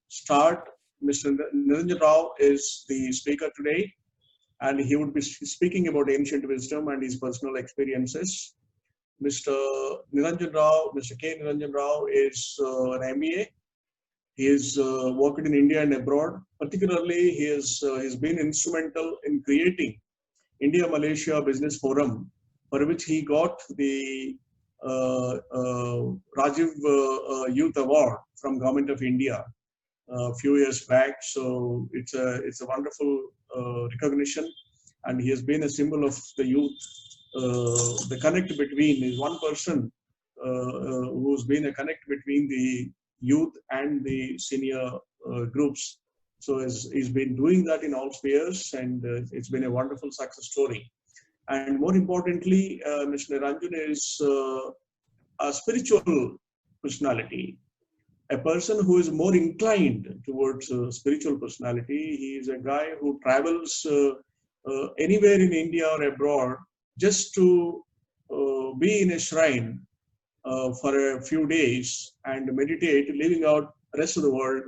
start. Mr. Niranjan Rao is the speaker today, and he would be speaking about ancient wisdom and his personal experiences. Mr. Niranjan Rao, Mr. K. Niranjan Rao is an MBA. He has worked in India and abroad. Particularly, he's been instrumental in creating India-Malaysia Business Forum, for which he got the Rajiv Youth Award from Government of India a few years back. So it's a wonderful recognition, and he has been a symbol of the youth. The connect between is one person who's been a connect between the youth and the senior groups. So he's been doing that in all spheres, and it's been a wonderful success story. And more importantly, Mr. Niranjan is a spiritual personality, a person who is more inclined towards spiritual personality. He is a guy who travels anywhere in India or abroad just to be in a shrine for a few days and meditate, leaving out the rest of the world,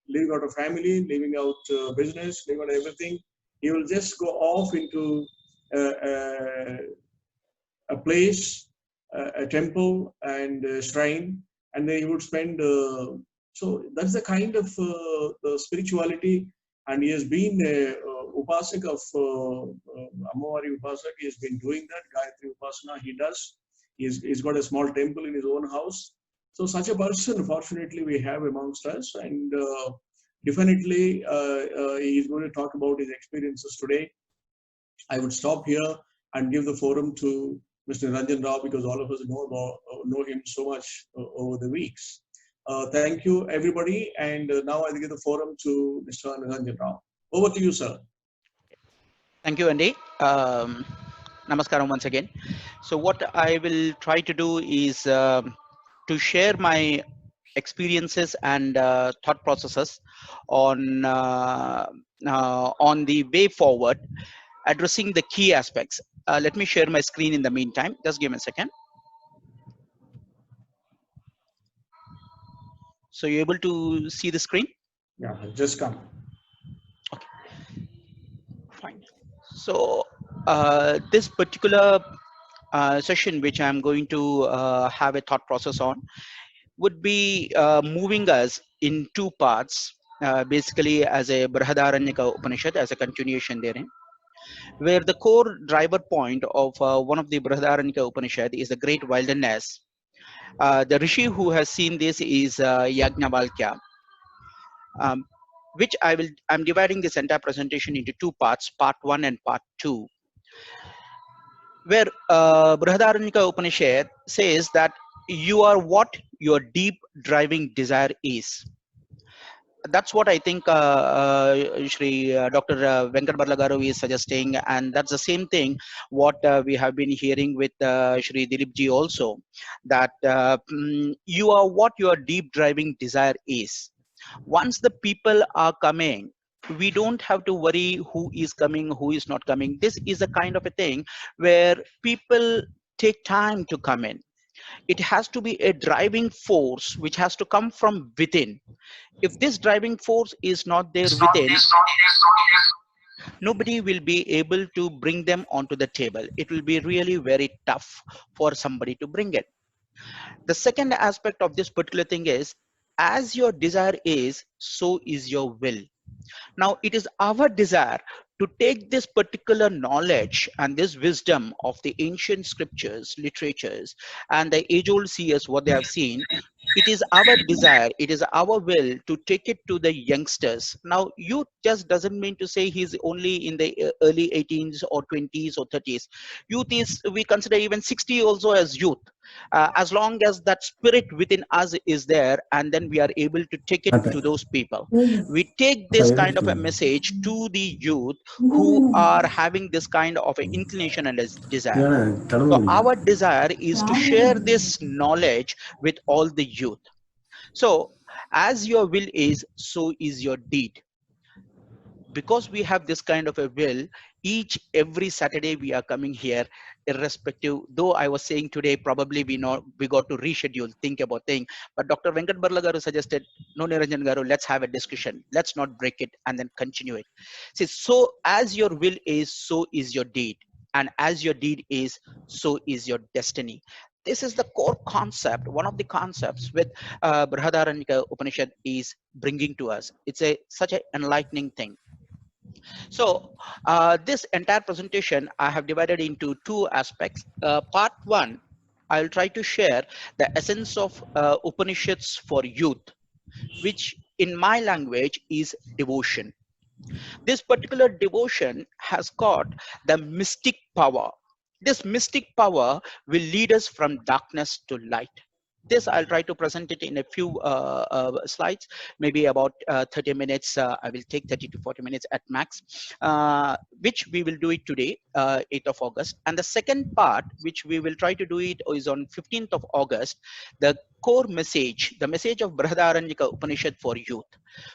leaving out a family, leaving out business, leaving out everything. He will just go off into a place, a temple and a shrine, and then he would spend. So that's the kind of the spirituality, and he has been a upasak of Ammavari Upasak. He has been doing that Gayatri Upasana. He does. He's got a small temple in his own house. So such a person, fortunately, we have amongst us, and definitely he's going to talk about his experiences today. I would stop here and give the forum to Mr. Niranjan Rao, because all of us know him so much over the weeks. Thank you, everybody, and now I give the forum to Mr. Niranjan Rao. Over to you, sir. Thank you, Andy. Namaskaram once again. So what I will try to do is to share my experiences and thought processes on the way forward, addressing the key aspects. Let me share my screen in the meantime. Just give me a second. So you're able to see the screen? Yeah, just come. Okay, fine. So this particular session, which I'm going to have a thought process on, would be moving us in two parts, basically as a Brihadaranyaka Upanishad, as a continuation therein, where the core driver point of one of the Brihadaranyaka Upanishad is the great wilderness. The rishi who has seen this is Yajnavalkya, which I'm dividing this entire presentation into two parts, part 1 and part 2, where Brihadaranyaka Upanishad says that you are what your deep driving desire is. That's what I think Dr. Venkat Barla is suggesting, and that's the same thing what we have been hearing with Shri Dilip ji also, that you are what your deep driving desire is. Once the people are coming, we don't have to worry who is coming, who is not coming. This is a kind of a thing where people take time to come in. It has to be a driving force which has to come from within. If this driving force is not there within, nobody will be able to bring them onto the table. It will be really very tough for somebody to bring it. The second aspect of this particular thing is, as your desire is, so is your will. Now, it is our desire to take this particular knowledge and this wisdom of the ancient scriptures, literatures, and the age-old seers, what they have seen. It is our desire, it is our will to take it to the youngsters. Now, youth just doesn't mean to say he's only in the early 18s or 20s or 30s. Youth is, we consider even 60 also as youth. As long as that spirit within us is there, and then we are able to take it to those people. We take this kind of a message to the youth who are having this kind of an inclination and a desire. So our desire is to share this knowledge with all the youth. So as your will is, so is your deed. Because we have this kind of a will, every Saturday we are coming here irrespective. Though I was saying today, probably we got to reschedule, think about thing. But Dr. Venkat Barla garu suggested, no, Niranjan garu, let's have a discussion. Let's not break it and then continue it. See, so as your will is, so is your deed. And as your deed is, so is your destiny. This is the core concept, one of the concepts with Brihadaranyaka Upanishad is bringing to us. It's such an enlightening thing. So this entire presentation I have divided into two aspects. Part one, I'll try to share the essence of Upanishads for youth, which in my language is devotion. This particular devotion has got the mystic power. This mystic power will lead us from darkness to light. This I'll try to present it in a few slides, maybe about 30 minutes. I will take 30 to 40 minutes at max, which we will do it today, 8th of August. And the second part, which we will try to do it, is on 15th of August, the core message, the message of Brihadaranyaka Upanishad for youth,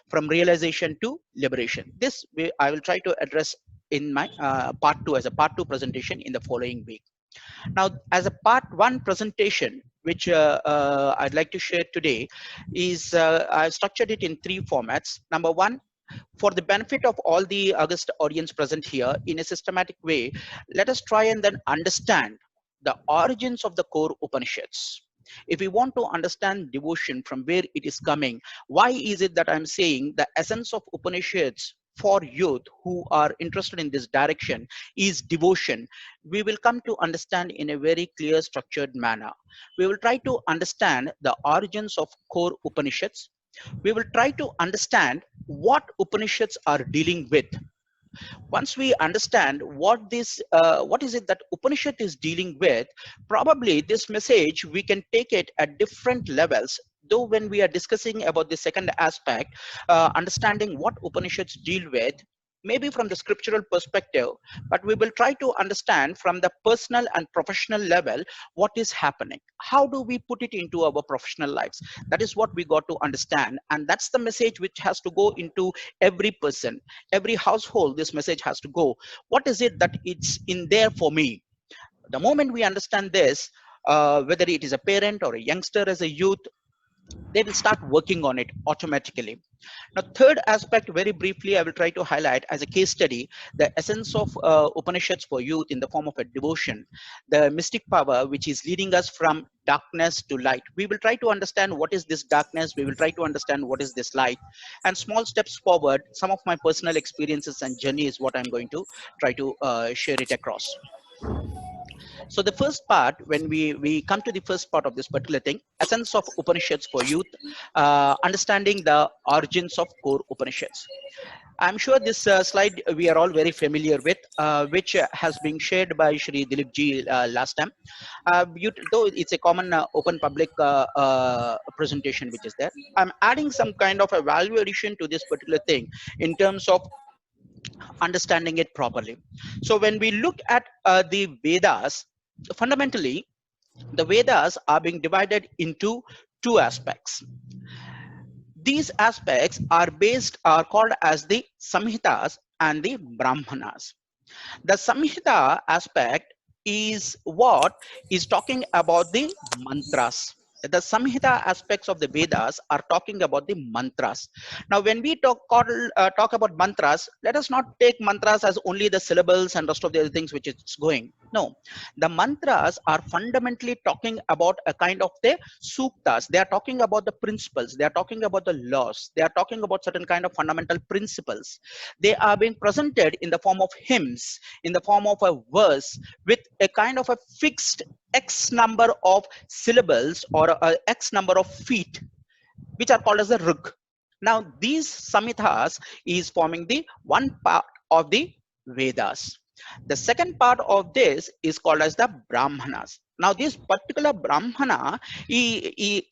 from realization to liberation. This I will try to address in my part two, as a part two presentation in the following week. Now, as a part one presentation, which I'd like to share today, is I've structured it in three formats. Number one, for the benefit of all the August audience present here, in a systematic way, let us try and then understand the origins of the core Upanishads. If we want to understand devotion, from where it is coming, why is it that I'm saying the essence of Upanishads for youth who are interested in this direction is devotion, we will come to understand in a very clear, structured manner. We will try to understand the origins of core Upanishads. We will try to understand what Upanishads are dealing with. Once we understand what is it that Upanishad is dealing with, probably this message we can take it at different levels. Though when we are discussing about the second aspect, understanding what Upanishads deal with, maybe from the scriptural perspective, but we will try to understand from the personal and professional level what is happening. How do we put it into our professional lives? That is what we got to understand, and that's the message which has to go into every person, every household. This message has to go. What is it that it's in there for me? The moment we understand this, whether it is a parent or a youngster as a youth, they will start working on it automatically. Now, third aspect, very briefly, I will try to highlight as a case study, the essence of Upanishads for youth in the form of a devotion, the mystic power which is leading us from darkness to light. We will try to understand what is this darkness. We will try to understand what is this light. And small steps forward, some of my personal experiences and journey is what I'm going to try to share it across. So the first part, when we come to the first part of this particular thing, essence of Upanishads for youth, understanding the origins of core Upanishads. I'm sure this slide we are all very familiar with, which has been shared by Shri Dilip ji last time. Though it's a common open public presentation which is there, I'm adding some kind of a value addition to this particular thing in terms of understanding it properly. So when we look at the Vedas, fundamentally, the Vedas are being divided into two aspects. These aspects are called as the Samhitas and the Brahmanas. The Samhita aspect is what is talking about the mantras. The Samhita aspects of the Vedas are talking about the mantras. Now, when we talk about mantras, let us not take mantras as only the syllables and rest of the other things which it's going. No, the mantras are fundamentally talking about a kind of the suktas. They are talking about the principles. They are talking about the laws. They are talking about certain kind of fundamental principles. They are being presented in the form of hymns, in the form of a verse with a kind of a fixed X number of syllables or a X number of feet, which are called as the rug. Now, these samhitas is forming the one part of the Vedas. The second part of this is called as the Brahmanas. Now, this particular Brahmana they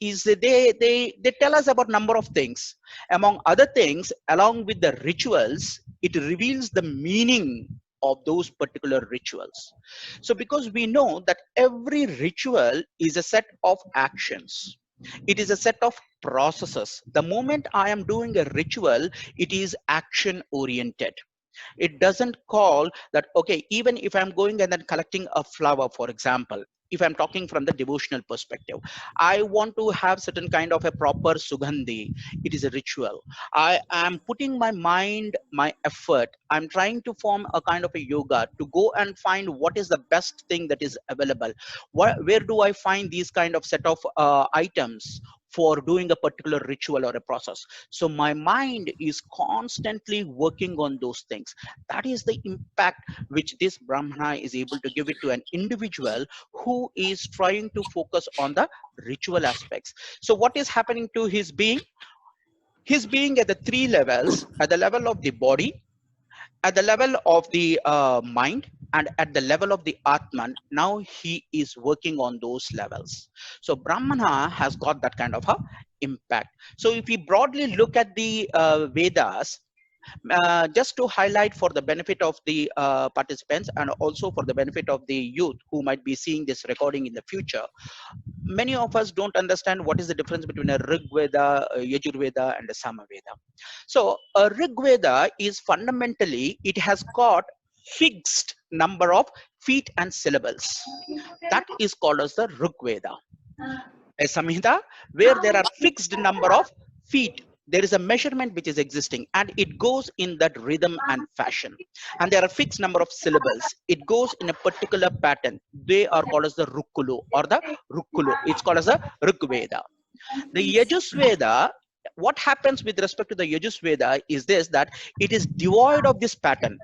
tell us about number of things. Among other things, along with the rituals, it reveals the meaning of those particular rituals. So, because we know that every ritual is a set of actions, it is a set of processes. The moment I am doing a ritual, it is action oriented. It doesn't call that, okay, even if I'm going and then collecting a flower, for example, if I'm talking from the devotional perspective, I want to have certain kind of a proper sugandhi. It is a ritual. I am putting my mind, my effort. I'm trying to form a kind of a yoga to go and find what is the best thing that is available. Where do I find these kind of set of items for doing a particular ritual or a process? So my mind is constantly working on those things. That is the impact which this Brahmana is able to give it to an individual who is trying to focus on the ritual aspects. So what is happening to his being? His being at the three levels: at the level of the body, at the level of the mind, and at the level of the Atman. Now he is working on those levels. So Brahmana has got that kind of a impact. So if we broadly look at the Vedas, just to highlight for the benefit of the participants and also for the benefit of the youth who might be seeing this recording in the future, many of us don't understand what is the difference between a Rig Veda, a Yajur Veda, and a Sama Veda. So a Rig Veda is fundamentally, it has got fixed number of feet and syllables. That is called as the Rig Veda. A Samhita where there are fixed number of feet. There is a measurement which is existing and it goes in that rhythm and fashion. And there are fixed number of syllables. It goes in a particular pattern. They are called as the Rukkulu or the Rukkulu. It's called as the Rig Veda. The Yajusveda, what happens with respect to the Yajusveda is this, that it is devoid of this pattern.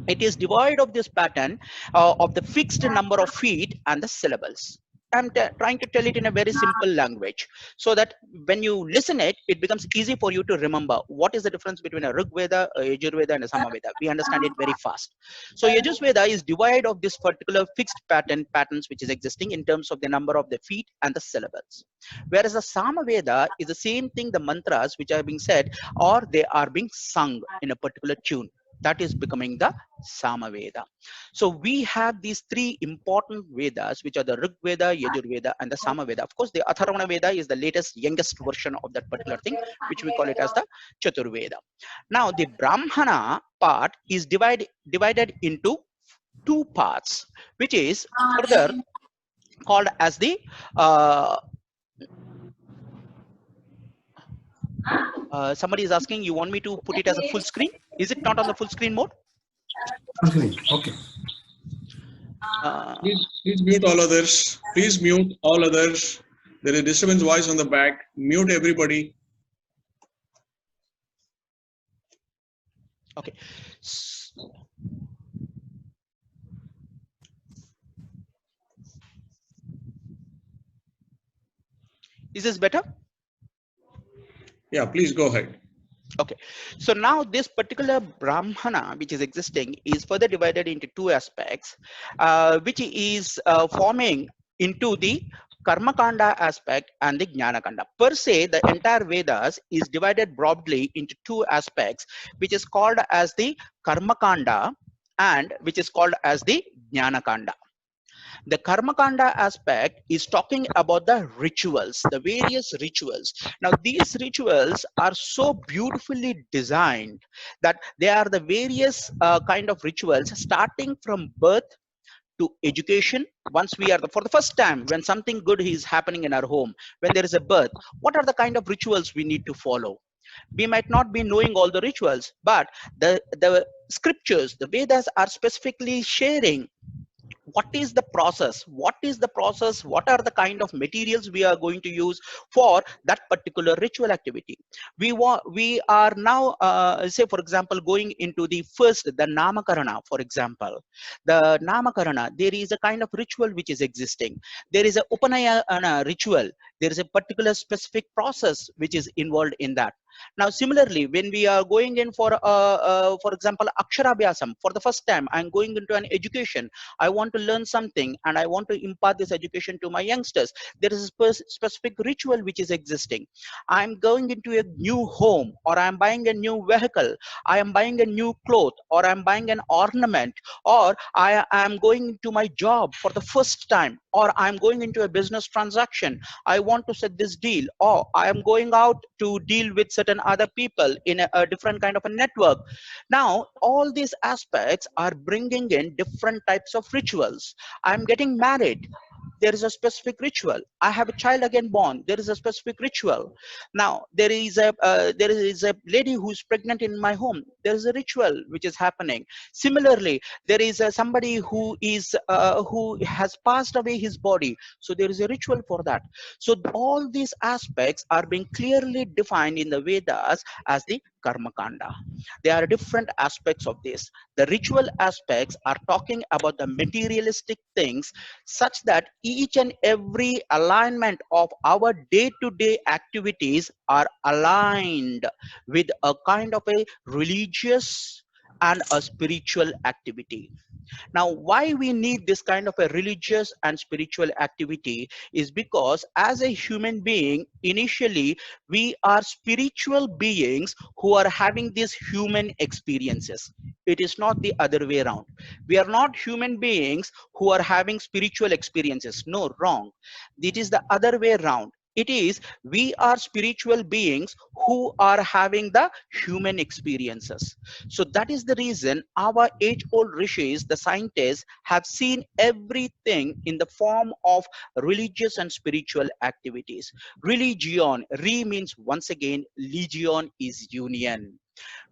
It is devoid of this pattern of the fixed number of feet and the syllables. I'm trying to tell it in a very simple language so that when you listen it, it becomes easy for you to remember what is the difference between a Rig Veda, a Yajur Veda, and a Samaveda. We understand it very fast. So Yajus Veda is devoid of this particular fixed patterns which is existing in terms of the number of the feet and the syllables. Whereas the Samaveda is the same thing, the mantras which are being said or they are being sung in a particular tune. That is becoming the Samaveda. So we have these three important Vedas, which are the Rig Veda, Yajur Veda, and the Samaveda. Of course, the Atharvana Veda is the latest, youngest version of that particular thing, which we call it as the Chaturveda. Now, the Brahmana part is divided into two parts, which is further called as the somebody is asking, you want me to put it as a full screen? Is it not on the full screen mode? Okay. Please mute all others. Please mute all others. There is disturbance voice on the back. Mute everybody. Okay. Is this better? Yeah, please go ahead. Okay, so now this particular Brahmana which is existing is further divided into two aspects, which is forming into the Karmakanda aspect and the Jnanakanda. Per se, the entire Vedas is divided broadly into two aspects, which is called as the Karmakanda and which is called as the Jnanakanda. The Karmakanda aspect is talking about the rituals, the various rituals. Now, these rituals are so beautifully designed that they are the various kind of rituals starting from birth to education. Once we are for the first time, when something good is happening in our home, when there is a birth, what are the kind of rituals we need to follow? We might not be knowing all the rituals, but the scriptures, the Vedas are specifically sharing what is the process, what are the kind of materials we are going to use for that particular ritual activity. We are now say for example going into the first, the Namakarana. For example, the Namakarana, there is a kind of ritual which is existing. There is a Upanayana ritual. There is a particular specific process which is involved in that. Now, similarly, when we are going in for example, Aksharabhyasam, for the first time, I'm going into an education. I want to learn something and I want to impart this education to my youngsters. There is a specific ritual which is existing. I'm going into a new home, or I'm buying a new vehicle. I am buying a new cloth, or I'm buying an ornament, or I am going to my job for the first time, or I'm going into a business transaction. I want to set this deal, or I am going out to deal with certain other people in a different kind of a network. Now, all these aspects are bringing in different types of rituals. I'm getting married. There is a specific ritual. I have a child again born. There is a specific ritual. Now there is a lady who's pregnant in my home. There is a ritual which is happening. Similarly, there is somebody who has passed away his body. So there is a ritual for that. So all these aspects are being clearly defined in the Vedas as the karma kanda. There are different aspects of this. The ritual aspects are talking about the materialistic things, such that each and every alignment of our day-to-day activities are aligned with a kind of a religious and a spiritual activity. Now, why we need this kind of a religious and spiritual activity is because as a human being, initially, we are spiritual beings who are having these human experiences. It is not the other way around. We are not human beings who are having spiritual experiences. No, wrong. It is the other way around. It is we are spiritual beings who are having the human experiences. So that is the reason our age-old rishis, the scientists, have seen everything in the form of religious and spiritual activities. Religion, re means once again, legion is union.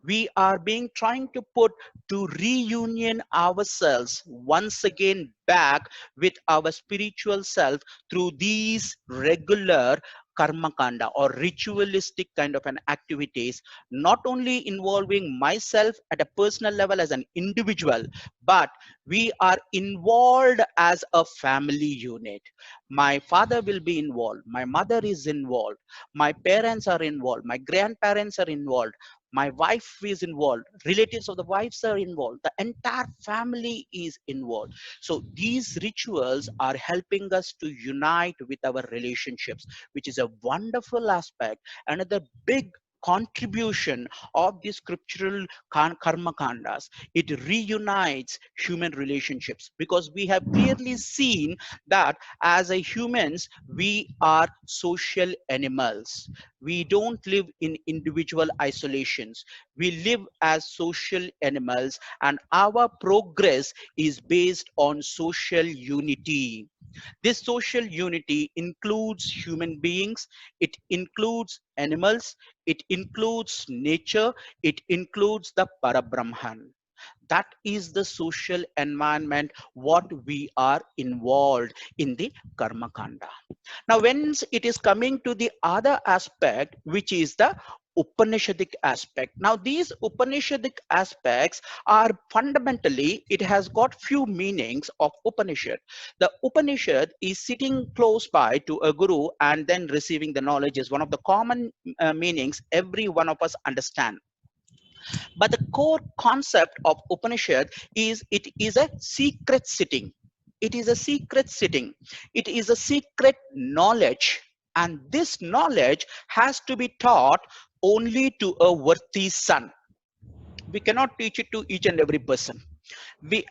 We are being trying to put to reunion ourselves once again back with our spiritual self through these regular karma kanda or ritualistic kind of an activities, not only involving myself at a personal level as an individual, but we are involved as a family unit. My father will be involved, my mother is involved, my parents are involved, my grandparents are involved, my wife is involved, relatives of the wives are involved, the entire family is involved. So these rituals are helping us to unite with our relationships, which is a wonderful aspect. Another big contribution of the scriptural karma kandas, it reunites human relationships, because we have clearly seen that as a humans we are social animals. We don't live in individual isolations. We live as social animals, and our progress is based on social unity. This social unity includes human beings, it includes animals, it includes nature, it includes the Parabrahman. That is the social environment what we are involved in the karma kanda. Now, when it is coming to the other aspect, which is the Upanishadic aspect. Now, these Upanishadic aspects are fundamentally, it has got few meanings of Upanishad. The Upanishad is sitting close by to a guru and then receiving the knowledge is one of the common meanings every one of us understand. But the core concept of Upanishad is it is a secret sitting. It is a secret sitting. It is a secret knowledge. And this knowledge has to be taught only to a worthy son. We cannot teach it to each and every person.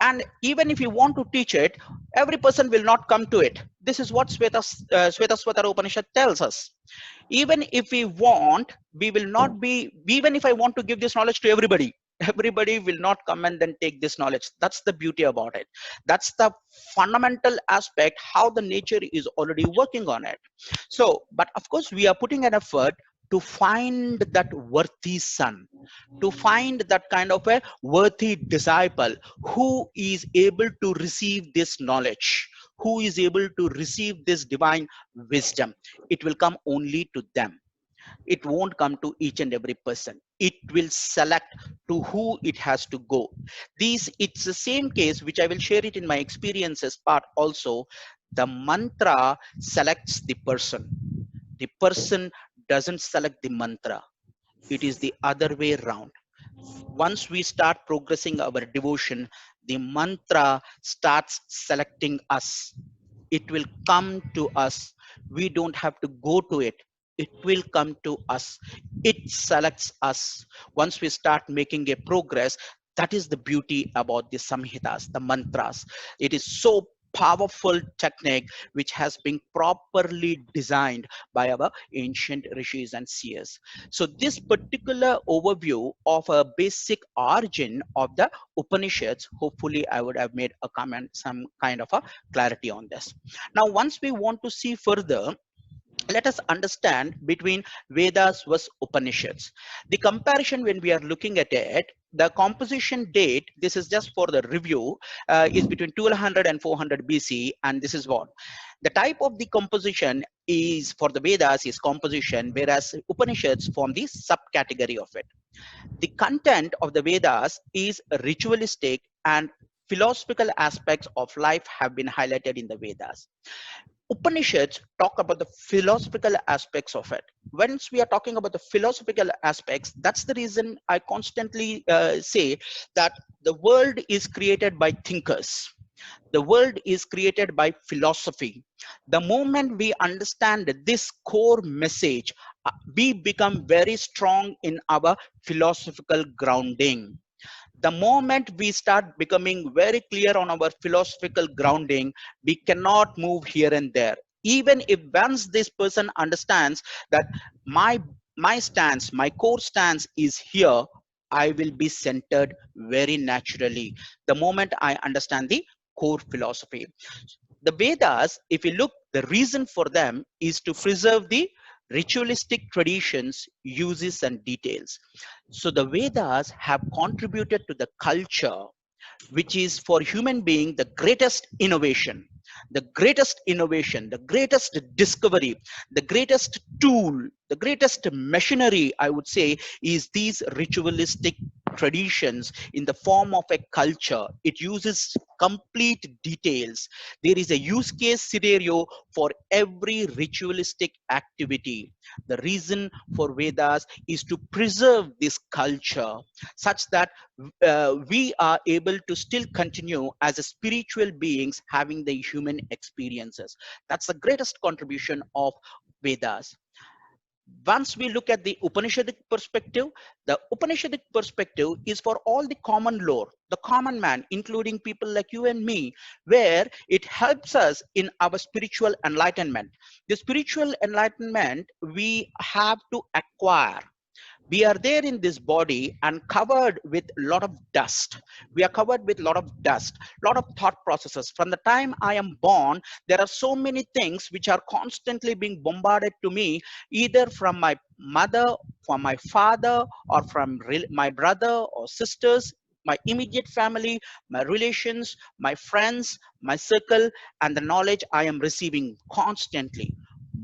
And even if you want to teach it, every person will not come to it. This is what Svetasvatara Upanishad tells us. Even if we want, we will not be, even if I want to give this knowledge to everybody, everybody will not come and then take this knowledge. That's the beauty about it. That's the fundamental aspect, how the nature is already working on it. So, but of course, we are putting an effort to find that worthy son, to find that kind of a worthy disciple who is able to receive this knowledge, who is able to receive this divine wisdom. It will come only to them. It won't come to each and every person. It will select to who it has to go. It's the same case, which I will share it in my experiences part also. The mantra selects the person. The person doesn't select the mantra. It is the other way around. Once we start progressing our devotion, the mantra starts selecting us. It will come to us. We don't have to go to it. It will come to us. It selects us. Once we start making a progress, that is the beauty about the samhitas, the mantras. It is so powerful technique which has been properly designed by our ancient rishis and seers. So this particular overview of a basic origin of the Upanishads, hopefully I would have made a comment, some kind of a clarity on this. Now, once we want to see further, let us understand between Vedas versus Upanishads. The comparison, when we are looking at it, the composition date, this is just for the review, is between 1200 and 400 BC, and this is what the type of the composition is for the Vedas is composition, whereas Upanishads form the subcategory of it. The content of the Vedas is ritualistic, and philosophical aspects of life have been highlighted in the Vedas. Upanishads talk about the philosophical aspects of it. Once we are talking about the philosophical aspects, that's the reason I constantly say that the world is created by thinkers. The world is created by philosophy. The moment we understand this core message, we become very strong in our philosophical grounding. The moment we start becoming very clear on our philosophical grounding, we cannot move here and there. Even if once this person understands that my my stance, my core stance is here, I will be centered very naturally the moment I understand the core philosophy. The Vedas, if you look, the reason for them is to preserve the ritualistic traditions, uses, and details. So the Vedas have contributed to the culture, which is for human being the greatest innovation, the greatest discovery, the greatest tool, the greatest machinery, I would say, is these ritualistic traditions in the form of a culture. It uses complete details. There is a use case scenario for every ritualistic activity. The reason for Vedas is to preserve this culture such that we are able to still continue as a spiritual beings having the human experiences. That's the greatest contribution of Vedas. Once we look at the Upanishadic perspective, the Upanishadic perspective is for all the common lore, the common man, including people like you and me, where it helps us in our spiritual enlightenment. The spiritual enlightenment we have to acquire. We are there in this body and covered with a lot of dust. We are covered with a lot of dust, a lot of thought processes. From the time I am born, there are so many things which are constantly being bombarded to me, either from my mother, from my father, or from my brother or sisters, my immediate family, my relations, my friends, my circle, and the knowledge I am receiving constantly.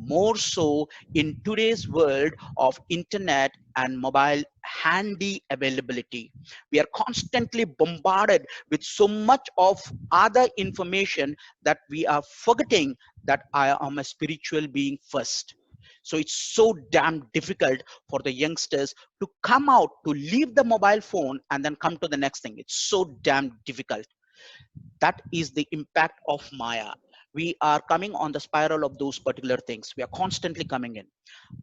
More so in today's world of internet and mobile handy availability. We are constantly bombarded with so much of other information that we are forgetting that I am a spiritual being first. So it's so damn difficult for the youngsters to come out, to leave the mobile phone and then come to the next thing. It's so damn difficult. That is the impact of Maya. We are coming on the spiral of those particular things. We are constantly coming in.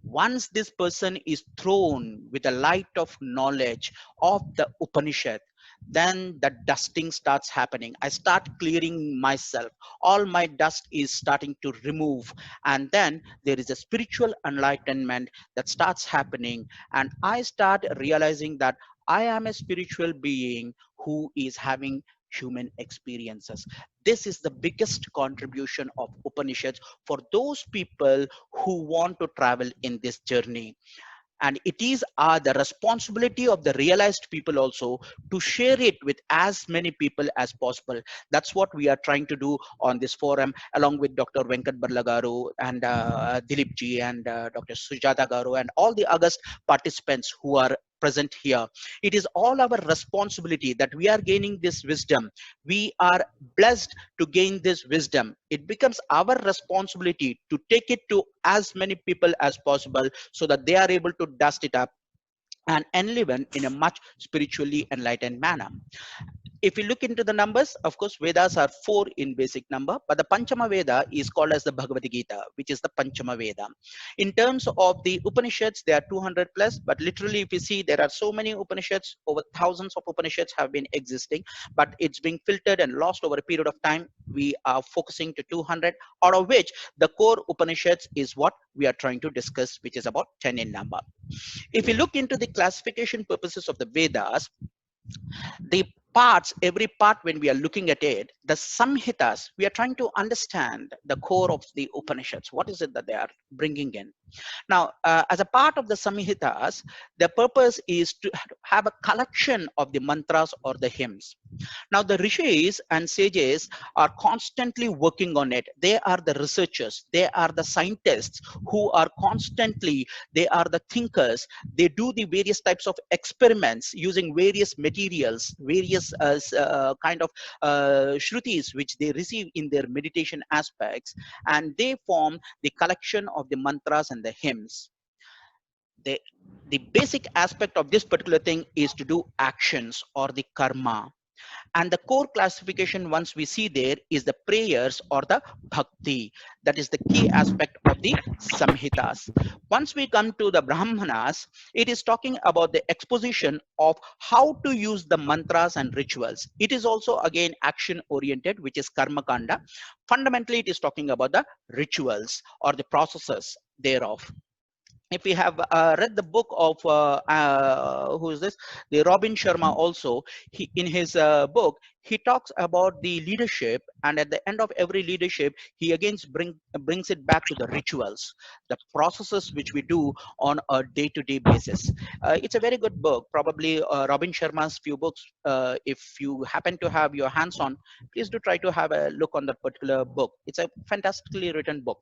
Once this person is thrown with the light of knowledge of the Upanishad, then the dusting starts happening. I start clearing myself. All my dust is starting to remove. And then there is a spiritual enlightenment that starts happening. And I start realizing that I am a spiritual being who is having human experiences. This is the biggest contribution of Upanishads for those people who want to travel in this journey. And it is the responsibility of the realized people also to share it with as many people as possible. That's what we are trying to do on this forum, along with Dr. Venkat Barla garu and Dilip ji and Dr. Sujata garu and all the August participants who are present here. It is all our responsibility that we are gaining this wisdom. We are blessed to gain this wisdom. It becomes our responsibility to take it to as many people as possible so that they are able to dust it up and enliven in a much spiritually enlightened manner. If you look into the numbers, of course, Vedas are 4 in basic number, but the Panchama Veda is called as the Bhagavad Gita, which is the Panchama Veda. In terms of the Upanishads, they are 200 plus, but literally, if you see, there are so many Upanishads, over thousands of Upanishads have been existing, but it's being filtered and lost over a period of time. We are focusing to 200, out of which the core Upanishads is what we are trying to discuss, which is about 10 in number. If you look into the classification purposes of the Vedas, the parts, every part, when we are looking at it, the samhitas, we are trying to understand the core of the Upanishads. What is it that they are bringing in? Now, as a part of the Samhitas, the purpose is to have a collection of the mantras or the hymns. Now, the rishis and sages are constantly working on it. They are the researchers. They are the scientists who are constantly, they are the thinkers. They do the various types of experiments using various materials, various kind of shrutis, which they receive in their meditation aspects, and they form the collection of the mantras and the hymns. The basic aspect of this particular thing is to do actions or the karma. And the core classification, once we see there, is the prayers or the bhakti. That is the key aspect of the samhitas. Once we come to the brahmanas, it is talking about the exposition of how to use the mantras and rituals. It is also again action oriented, which is karma kanda. Fundamentally, it is talking about the rituals or the processes thereof. If we have read the book of who is this, the Robin Sharma, also he, in his book, he talks about the leadership, and at the end of every leadership he again brings it back to the rituals, the processes which we do on a day-to-day basis. It's a very good book, probably Robin Sharma's few books. If you happen to have your hands on, please do try to have a look on that particular book. It's a fantastically written book.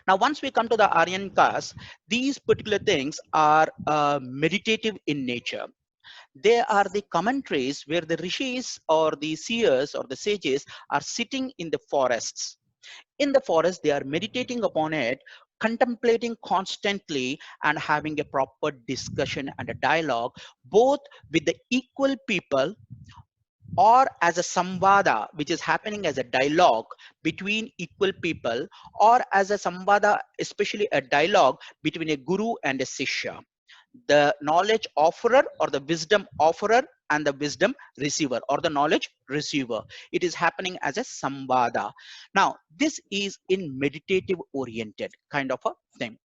Now, once we come to the Aryan caste, these particular things are meditative in nature. They are the commentaries where the rishis or the seers or the sages are sitting in the forests. In the forest, they are meditating upon it, contemplating constantly, and having a proper discussion and a dialogue, both with the equal people or as a samvada, which is happening as a dialogue between equal people, or as a samvada, especially a dialogue between a guru and a sishya, the knowledge offerer or the wisdom offerer and the wisdom receiver or the knowledge receiver. It is happening as a samvada. Now, this is in meditative oriented kind of a thing.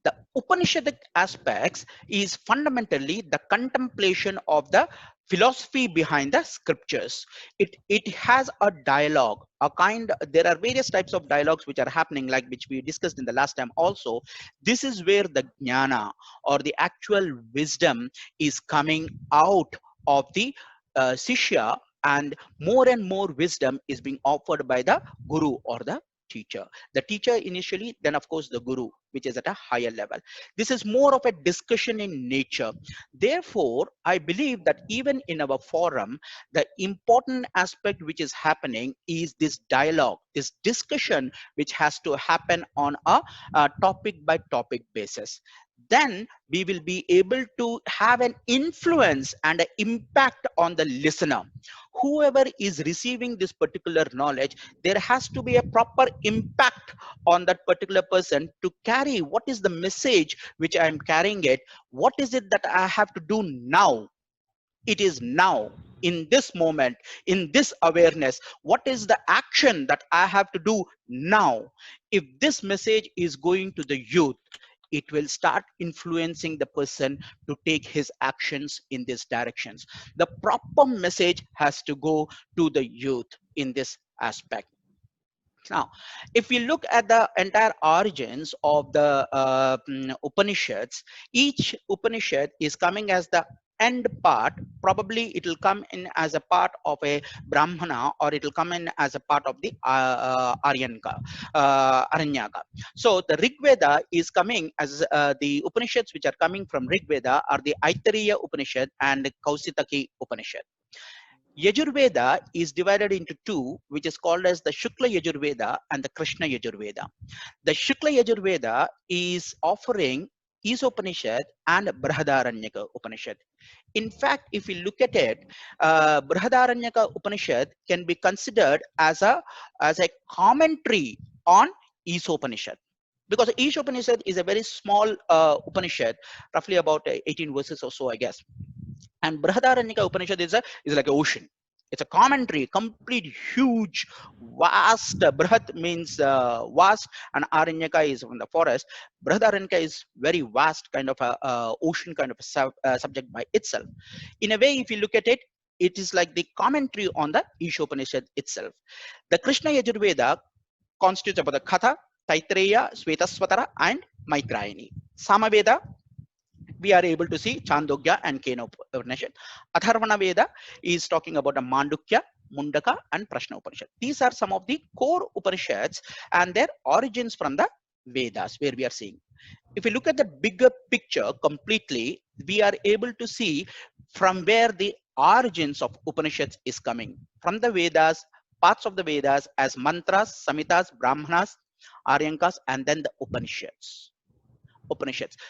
The Upanishadic aspects is fundamentally the contemplation of the philosophy behind the scriptures. It has a dialogue, a kind. There are various types of dialogues which are happening, like which we discussed in the last time also. This is where the jnana or the actual wisdom is coming out of the sishya, and more wisdom is being offered by the guru or the teacher. The teacher initially, then of course the guru, which is at a higher level. This is more of a discussion in nature. Therefore, I believe that even in our forum, the important aspect which is happening is this dialogue, this discussion, which has to happen on a topic by topic basis. Then we will be able to have an influence and an impact on the listener. Whoever is receiving this particular knowledge, there has to be a proper impact on that particular person to carry what is the message which I am carrying it. What is it that I have to do now? It is now, in this moment, in this awareness. What is the action that I have to do now? If this message is going to the youth, it will start influencing the person to take his actions in these directions. The proper message has to go to the youth in this aspect. Now, if we look at the entire origins of the Upanishads, each Upanishad is coming as the end part. Probably it will come in as a part of a Brahmana, or it will come in as a part of the Aranyaka. So the Rig Veda is coming as the Upanishads which are coming from Rig Veda are the Aitareya Upanishad and the Kausitaki Upanishad. Yajurveda is divided into two, which is called as the Shukla Yajurveda and the Krishna Yajurveda. The Shukla Yajurveda is offering Isopanishad and Brihadaranyaka Upanishad. In fact, if you look at it, Brihadaranyaka Upanishad can be considered as a commentary on Upanishad, because Upanishad is a very small Upanishad, roughly about 18 verses or so, I guess. And Brihadaranyaka Upanishad is like an ocean. It's a commentary, complete, huge, vast. Brihat means vast, and Aranyaka is from the forest. Brihadaranyaka is very vast, kind of a ocean kind of a subject by itself. In a way, if you look at it, it is like the commentary on the Upanishad itself. The Krishna Yajurveda constitutes about the Katha, Taitreya, Svetasvatara, and Maitrayani. Samaveda, we are able to see Chandogya and Kena Upanishad. Atharvana Veda is talking about the Mandukya, Mundaka, and Prashna Upanishad. These are some of the core Upanishads and their origins from the Vedas, where we are seeing. If we look at the bigger picture completely, we are able to see from where the origins of Upanishads is coming. From the Vedas, parts of the Vedas as mantras, samhitas, brahmanas, aryankas, and then the Upanishads.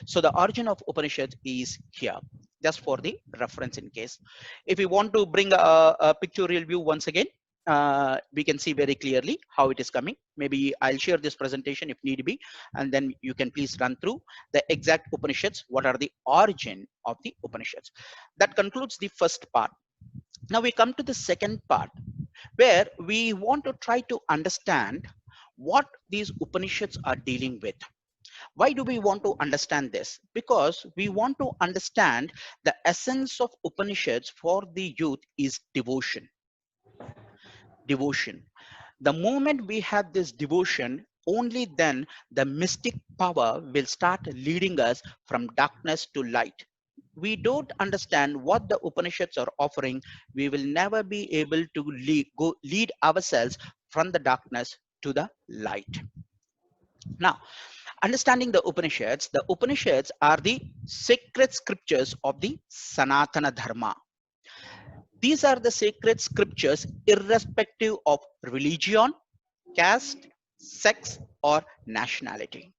So the origin of Upanishads is here, just for the reference in case. If we want to bring a pictorial view once again, we can see very clearly how it is coming. Maybe I'll share this presentation if need be, and then you can please run through the exact Upanishads, what are the origin of the Upanishads. That concludes the first part. Now we come to the second part, where we want to try to understand what these Upanishads are dealing with. Why do we want to understand this? Because we want to understand the essence of Upanishads for the youth is devotion. Devotion. The moment we have this devotion, only then the mystic power will start leading us from darkness to light. We don't understand what the Upanishads are offering, we will never be able to lead ourselves from the darkness to the light. Now, understanding the Upanishads are the sacred scriptures of the Sanatana Dharma. These are the sacred scriptures irrespective of religion, caste, sex, or nationality.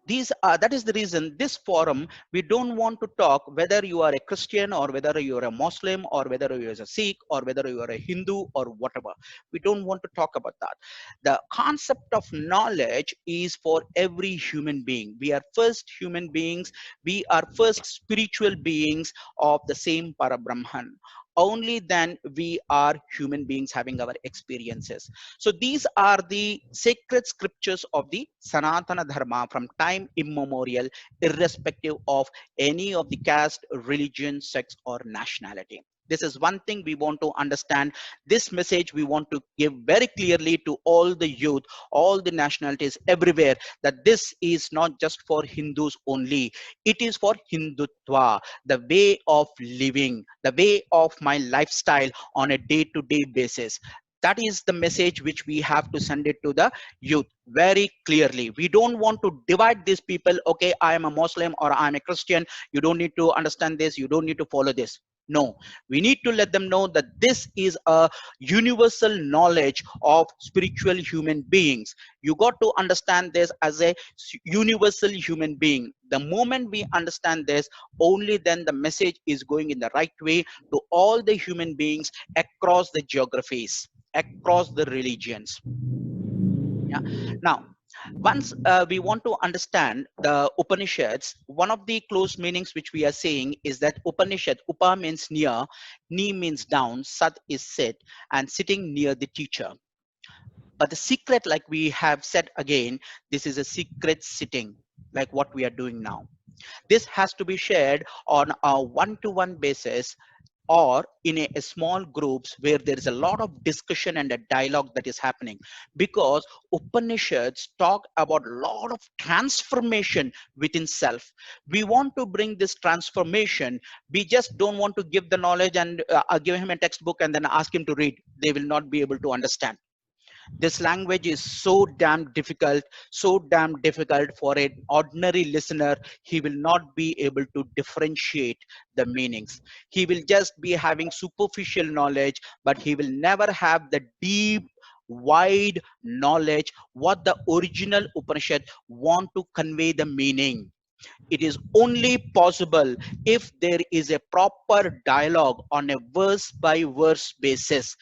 That is the reason this forum, we don't want to talk whether you are a Christian or whether you are a Muslim or whether you are a Sikh or whether you are a Hindu or whatever. We don't want to talk about that. The concept of knowledge is for every human being. We are first human beings. We are first spiritual beings of the same Parabrahman. Only then we are human beings having our experiences. So these are the sacred scriptures of the Sanatana Dharma from time immemorial, irrespective of any of the caste, religion, sex, or nationality. This is one thing we want to understand. This message we want to give very clearly to all the youth, all the nationalities everywhere, that this is not just for Hindus only. It is for Hindutva, the way of living, the way of my lifestyle on a day-to-day basis. That is the message which we have to send it to the youth very clearly. We don't want to divide these people. Okay, I am a Muslim or I am a Christian. You don't need to understand this. You don't need to follow this. No, we need to let them know that this is a universal knowledge of spiritual human beings. You got to understand this as a universal human being. The moment we understand this, only then the message is going in the right way to all the human beings across the geographies, across the religions. Yeah. Now, once we want to understand the Upanishads, one of the close meanings which we are saying is that Upanishad, Upa means near, Ni means down, Sat is sit, and sitting near the teacher. But the secret, like we have said again, this is a secret sitting, like what we are doing now. This has to be shared on a one-to-one basis or in a small groups where there is a lot of discussion and a dialogue that is happening, because Upanishads talk about a lot of transformation within self. We want to bring this transformation. We just don't want to give the knowledge and give him a textbook and then ask him to read. They will not be able to understand. This language is so damn difficult for an ordinary listener. He will not be able to differentiate the meanings. He will just be having superficial knowledge, but he will never have the deep, wide knowledge what the original Upanishad want to convey the meaning. It is only possible if there is a proper dialogue on a verse by verse basis.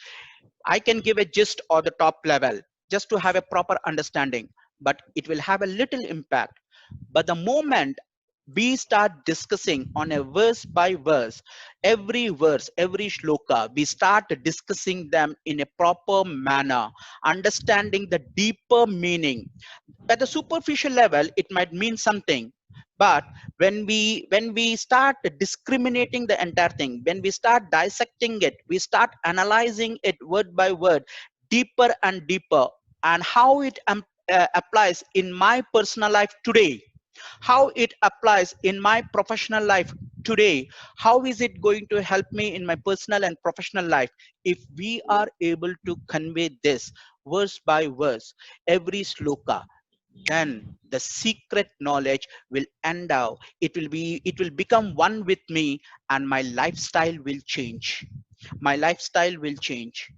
I can give a gist or the top level just to have a proper understanding, but it will have a little impact. But the moment we start discussing on a verse by verse, every shloka, we start discussing them in a proper manner, understanding the deeper meaning. At the superficial level, it might mean something, but when we start discriminating the entire thing, when we start dissecting it, we start analyzing it word by word, deeper and deeper, and how it applies in my personal life today, how it applies in my professional life today, how is it going to help me in my personal and professional life. If we are able to convey this verse by verse, every sloka, then the secret knowledge will endow, it will become one with me, and my lifestyle will change. My lifestyle will change.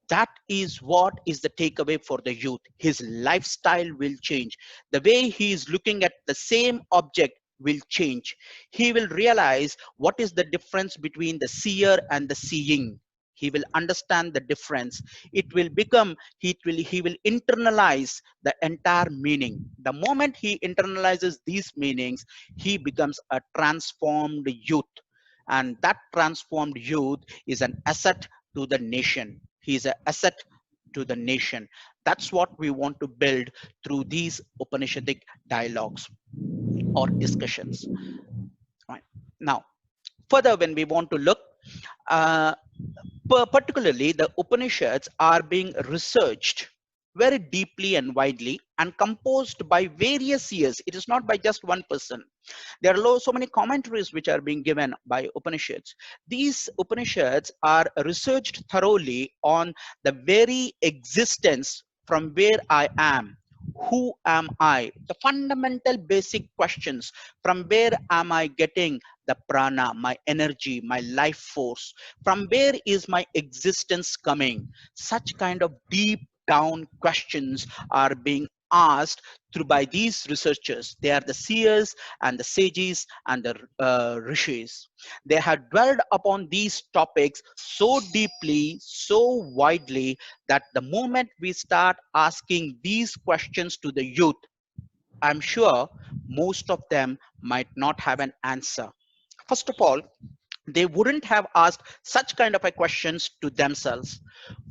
That is what is the takeaway for the youth. His lifestyle will change. The way he is looking at the same object will change. He will realize what is the difference between the seer and the seeing. He will understand the difference. It will become, he will internalize the entire meaning. The moment he internalizes these meanings, he becomes a transformed youth. And that transformed youth is an asset to the nation. He is an asset to the nation. That's what we want to build through these Upanishadic dialogues or discussions. Right. Now, further, when we want to look, uh, particularly the Upanishads are being researched very deeply and widely and composed by various years. It is not by just one person. There are so many commentaries which are being given by Upanishads. These Upanishads are researched thoroughly on the very existence from where I am. Who am I? The fundamental basic questions. From where am I getting the prana, my energy, my life force? From where is my existence coming? Such kind of deep down questions are being asked through by these researchers. They are the seers and the sages and the rishis. They have dwelled upon these topics so deeply, so widely, that the moment we start asking these questions to the youth, I'm sure most of them might not have an answer. First of all, they wouldn't have asked such kind of a questions to themselves.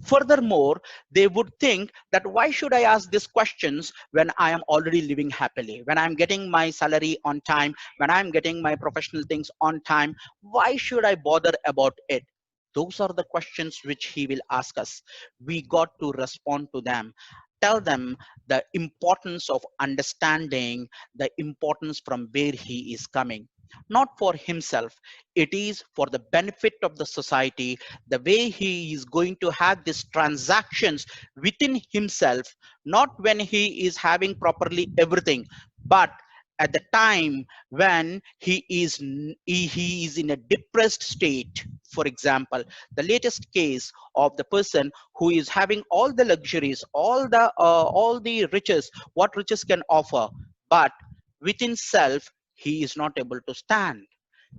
Furthermore, they would think that why should I ask these questions when I am already living happily, when I'm getting my salary on time, when I'm getting my professional things on time? Why should I bother about it? Those are the questions which he will ask us. We got to respond to them. Tell them the importance of understanding the importance from where he is coming, not for himself. It is for the benefit of the society. The way he is going to have these transactions within himself, not when he is having properly everything, but at the time when he is in a depressed state. For example, the latest case of the person who is having all the luxuries, all the riches what riches can offer, but within self he is not able to stand.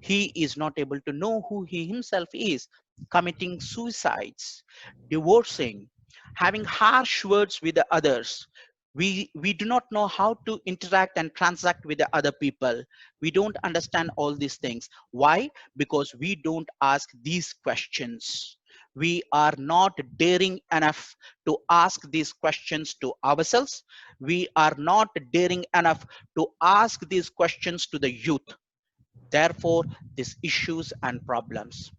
He is not able to know who he himself is, committing suicides, divorcing, having harsh words with the others. We do not know how to interact and transact with the other people. We don't understand all these things. Why? Because we don't ask these questions. We are not daring enough to ask these questions to ourselves. We are not daring enough to ask these questions to the youth. Therefore, these issues and problems,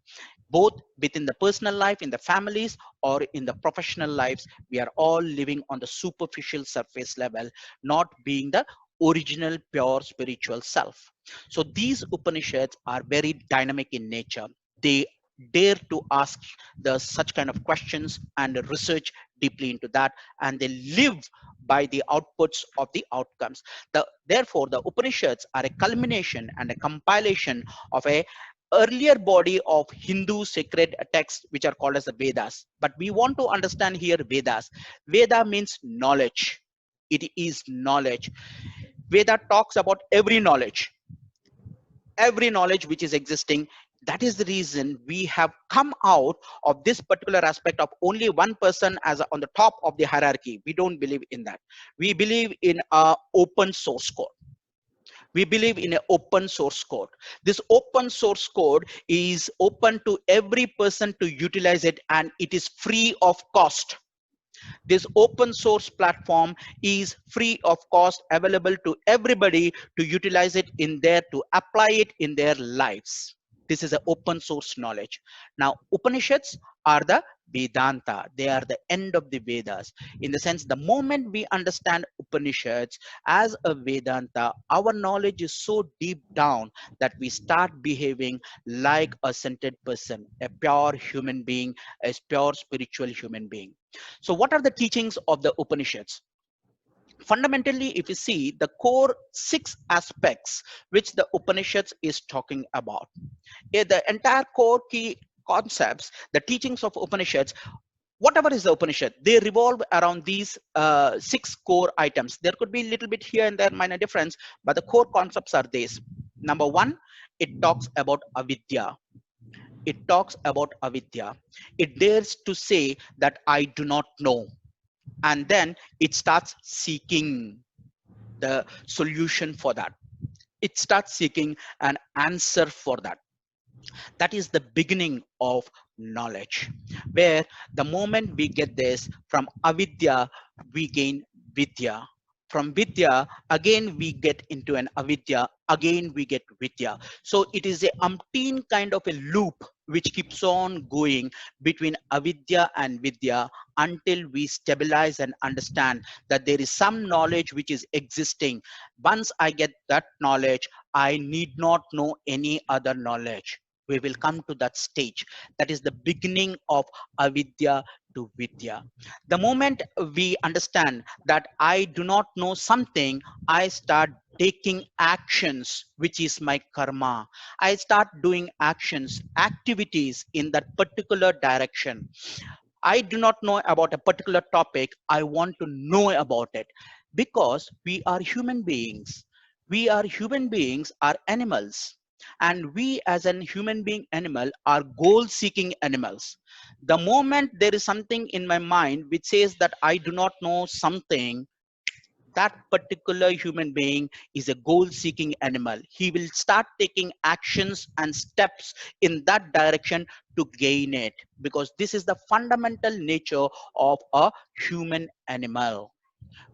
both within the personal life, in the families, or in the professional lives, we are all living on the superficial surface level, not being the original pure spiritual self. So these Upanishads are very dynamic in nature. They dare to ask the such kind of questions and research deeply into that, and they live by the outputs of the outcomes. Therefore, the Upanishads are a culmination and a compilation of a earlier body of Hindu sacred texts which are called as the Vedas. But we want to understand here Vedas. Veda means knowledge. It is knowledge. Veda talks about every knowledge. every knowledge which is existing. That is the reason we have come out of this particular aspect of only one person as on the top of the hierarchy. We don't believe in that. We believe in a open source code. We believe in an open source code. This open source code is open to every person to utilize it, and it is free of cost. This open source platform is free of cost, available to everybody to utilize it in there, to apply it in their lives. This is an open source knowledge. Now, Upanishads are the Vedanta. They are the end of the Vedas. In the sense, the moment we understand Upanishads as a Vedanta, our knowledge is so deep down that we start behaving like a centered person, a pure human being, a pure spiritual human being. So what are the teachings of the Upanishads? Fundamentally, if you see the core 6 aspects which the Upanishads is talking about, the entire core key concepts, the teachings of Upanishads, whatever is the Upanishad, they revolve around these 6 core items. There could be a little bit here and there minor difference, but the core concepts are these. Number one, it talks about avidya. It talks about avidya. It dares to say that I do not know, and then it starts seeking the solution for that. It starts seeking an answer for that. That is the beginning of knowledge, where the moment we get this from avidya, we gain vidya. From vidya, again we get into an avidya, again we get vidya. So it is a umpteen kind of a loop which keeps on going between avidya and vidya until we stabilize and understand that there is some knowledge which is existing. Once I get that knowledge, I need not know any other knowledge. We will come to that stage. That is the beginning of avidya to vidya. The moment we understand that I do not know something, I start taking actions, which is my karma. I start doing actions, activities in that particular direction. I do not know about a particular topic. I want to know about it because we are human beings. We are human beings, are animals. And we as an human being animal are goal seeking animals. The moment there is something in my mind which says that I do not know something, that particular human being is a goal seeking animal. He will start taking actions and steps in that direction to gain it, because this is the fundamental nature of a human animal.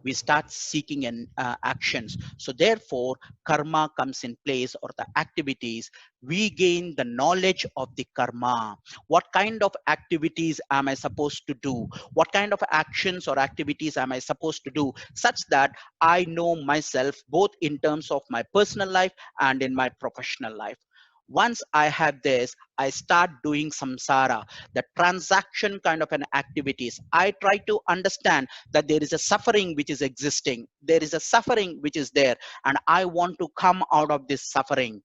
We start seeking actions. So therefore, karma comes in place, or the activities. We gain the knowledge of the karma. What kind of activities am I supposed to do? What kind of actions or activities am I supposed to do, such that I know myself both in terms of my personal life and in my professional life. Once I have this, I start doing samsara, the transaction kind of an activities. I try to understand that there is a suffering which is existing. There is a suffering which is there, and I want to come out of this suffering.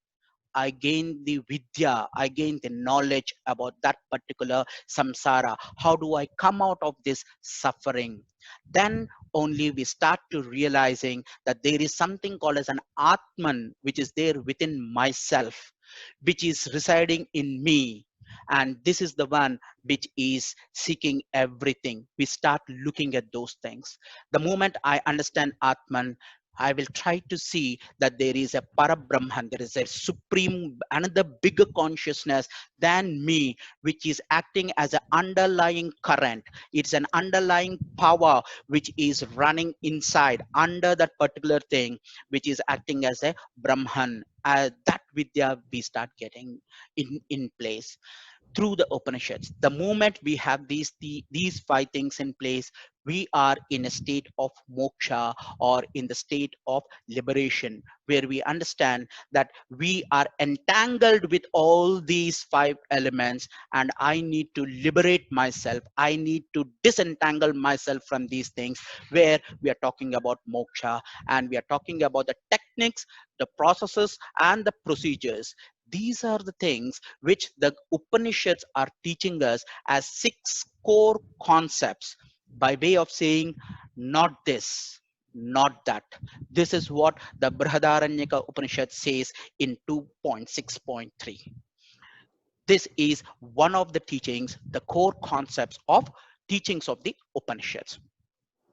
I gain the vidya, I gain the knowledge about that particular samsara. How do I come out of this suffering? Then only we start to realizing that there is something called as an Atman, which is there within myself, which is residing in me. And this is the one which is seeking everything. We start looking at those things. The moment I understand Atman, I will try to see that there is a Parabrahman, there is a supreme, another bigger consciousness than me, which is acting as an underlying current. It's an underlying power which is running inside under that particular thing, which is acting as a Brahman. That Vidya we start getting in place through the Upanishads. The moment we have these 5 things in place, we are in a state of moksha, or in the state of liberation, where we understand that we are entangled with all these 5 elements, and I need to liberate myself. I need to disentangle myself from these things, where we are talking about moksha, and we are talking about the techniques, the processes, and the procedures. These are the things which the Upanishads are teaching us as 6 core concepts, by way of saying, not this. Not that. This is what the Brihadaranyaka Upanishad says in 2.6.3. This is one of the teachings, the core concepts of teachings of the Upanishads.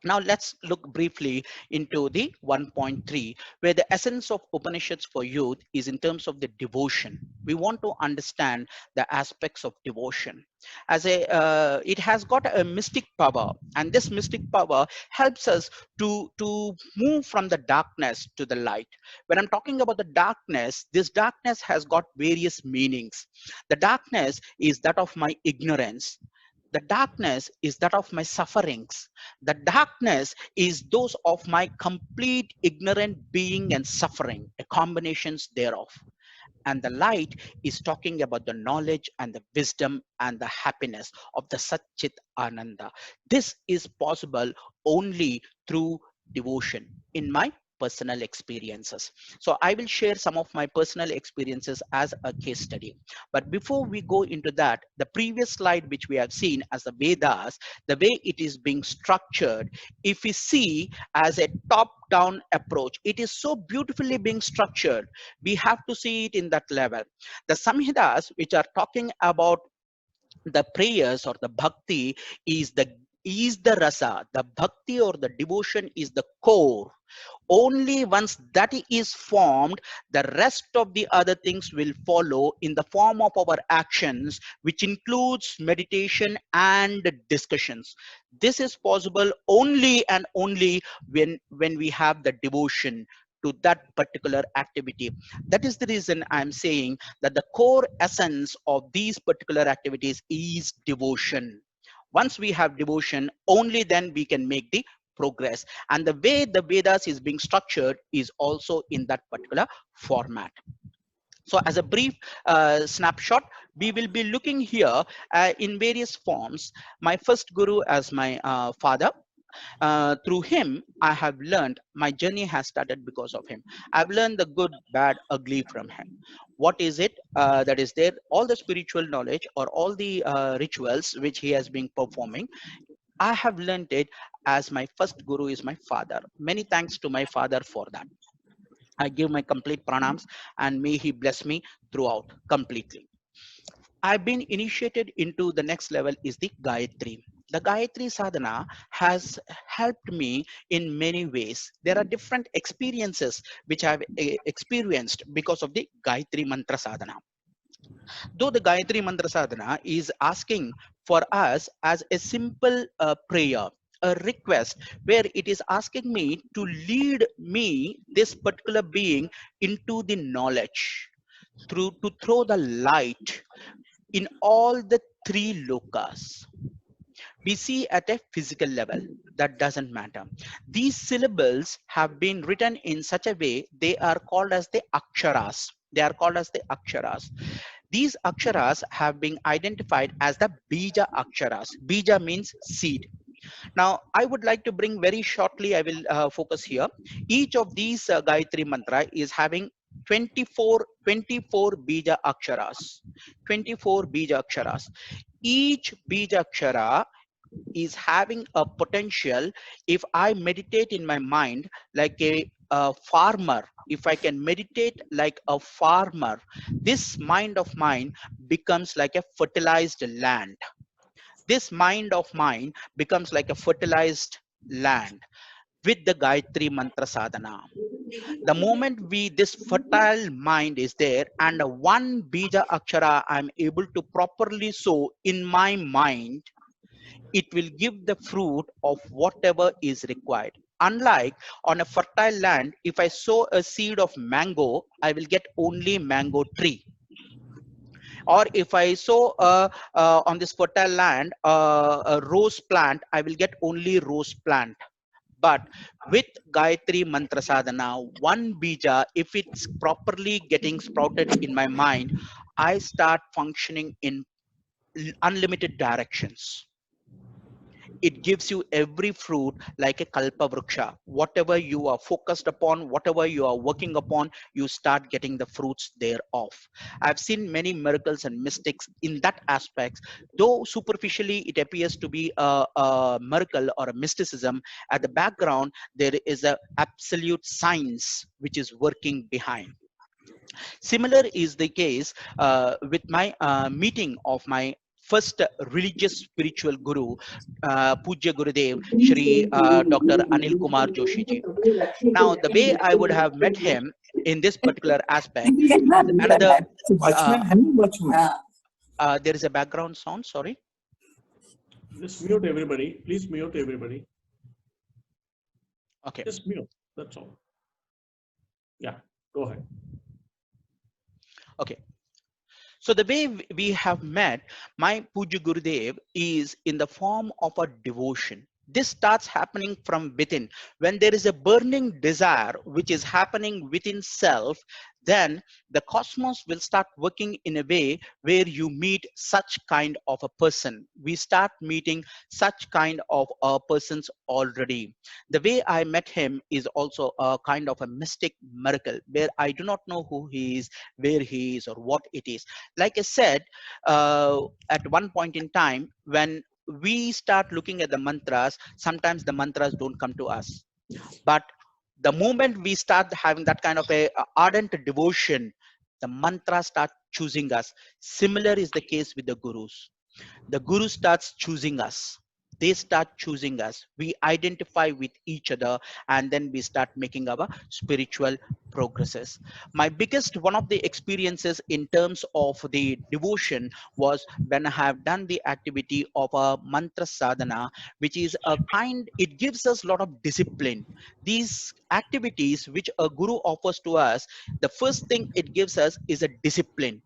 Now let's look briefly into the 1.3, where the essence of Upanishads for youth is in terms of the devotion. We want to understand the aspects of devotion. It has got a mystic power, and this mystic power helps us to move from the darkness to the light. When I'm talking about the darkness, this darkness has got various meanings. The darkness is that of my ignorance. The darkness is that of my sufferings. The darkness is those of my complete ignorant being and suffering, a combinations thereof. And the light is talking about the knowledge and the wisdom and the happiness of the Satchit Ananda. This is possible only through devotion in my personal experiences. So I will share some of my personal experiences as a case study. But before we go into that, the previous slide which we have seen as the Vedas, the way it is being structured, if we see as a top down approach, it is so beautifully being structured. We have to see it in that level. The Samhitas which are talking about the prayers or the bhakti is the rasa. The bhakti or the devotion is the core. Only once that is formed, the rest of the other things will follow in the form of our actions, which includes meditation and discussions. This is possible only and only when we have the devotion to that particular activity. That is the reason I'm saying that the core essence of these particular activities is devotion. Once we have devotion, only then we can make the progress. And the way the Vedas is being structured is also in that particular format. So as a brief snapshot, we will be looking here in various forms. My first guru as my father. Through him, I have learned, my journey has started because of him. I've learned the good, bad, ugly from him. What is it that is there? All the spiritual knowledge or all the rituals which he has been performing, I have learned it as my first guru is my father. Many thanks to my father for that. I give my complete pranams and may he bless me throughout completely. I've been initiated into the next level is the Gayatri. The Gayatri sadhana has helped me in many ways. There are different experiences which I've experienced because of the Gayatri mantra sadhana. Though the Gayatri mantra sadhana is asking for us as a simple prayer, a request, where it is asking me to lead me, this particular being, into the knowledge, through to throw the light in all the three lokas. We see at a physical level, that doesn't matter. These syllables have been written in such a way, they are called as the aksharas. They are called as the aksharas. These aksharas have been identified as the bija aksharas. Bija means seed. Now, I would like to bring very shortly, I will focus here. Each of these Gayatri mantra is having 24 bija aksharas. 24 bija aksharas. Each bija akshara is having a potential. If I meditate in my mind like a farmer, if I can meditate like a farmer, this mind of mine becomes like a fertilized land. This mind of mine becomes like a fertilized land with the Gayatri mantra sadhana. The moment this fertile mind is there and one bija akshara I'm able to properly sow in my mind, it will give the fruit of whatever is required. Unlike on a fertile land, if I sow a seed of mango, I will get only mango tree. Or if I sow on this fertile land a rose plant, I will get only rose plant. But with Gayatri Mantra Sadhana, one bija, if it's properly getting sprouted in my mind, I start functioning in unlimited directions. It gives you every fruit like a kalpa vriksha. Whatever you are focused upon, whatever you are working upon, you start getting the fruits thereof. I've seen many miracles and mystics in that aspect. Though superficially it appears to be a miracle or a mysticism, at the background there is a absolute science which is working behind. Similar is the case with my meeting of my first religious spiritual guru, Pujya Gurudev, Dr. Anil Kumar Joshi ji. Now, the way I would have met him in this particular aspect, another, uh, Watchman, honey, watchman. there is a background sound, sorry. Just mute everybody. Please mute everybody. Okay. Just mute. That's all. Yeah, go ahead. Okay. So the way we have met my Puja Gurudev is in the form of a devotion. This starts happening from within. When there is a burning desire which is happening within self, then the cosmos will start working in a way where you meet such kind of a person. We start meeting such kind of persons already. The way I met him is also a kind of a mystic miracle where I do not know who he is, where he is, or what it is. Like I said, at one point in time, when we start looking at the mantras, sometimes the mantras don't come to us. But the moment we start having that kind of a ardent devotion, the mantras start choosing us. Similar is the case with the gurus. The guru starts choosing us. They start choosing us. We identify with each other, and then we start making our spiritual progresses. My biggest one of the experiences in terms of the devotion was when I have done the activity of a mantra sadhana, which is a kind, it gives us a lot of discipline. These activities which a guru offers to us, the first thing it gives us is a discipline.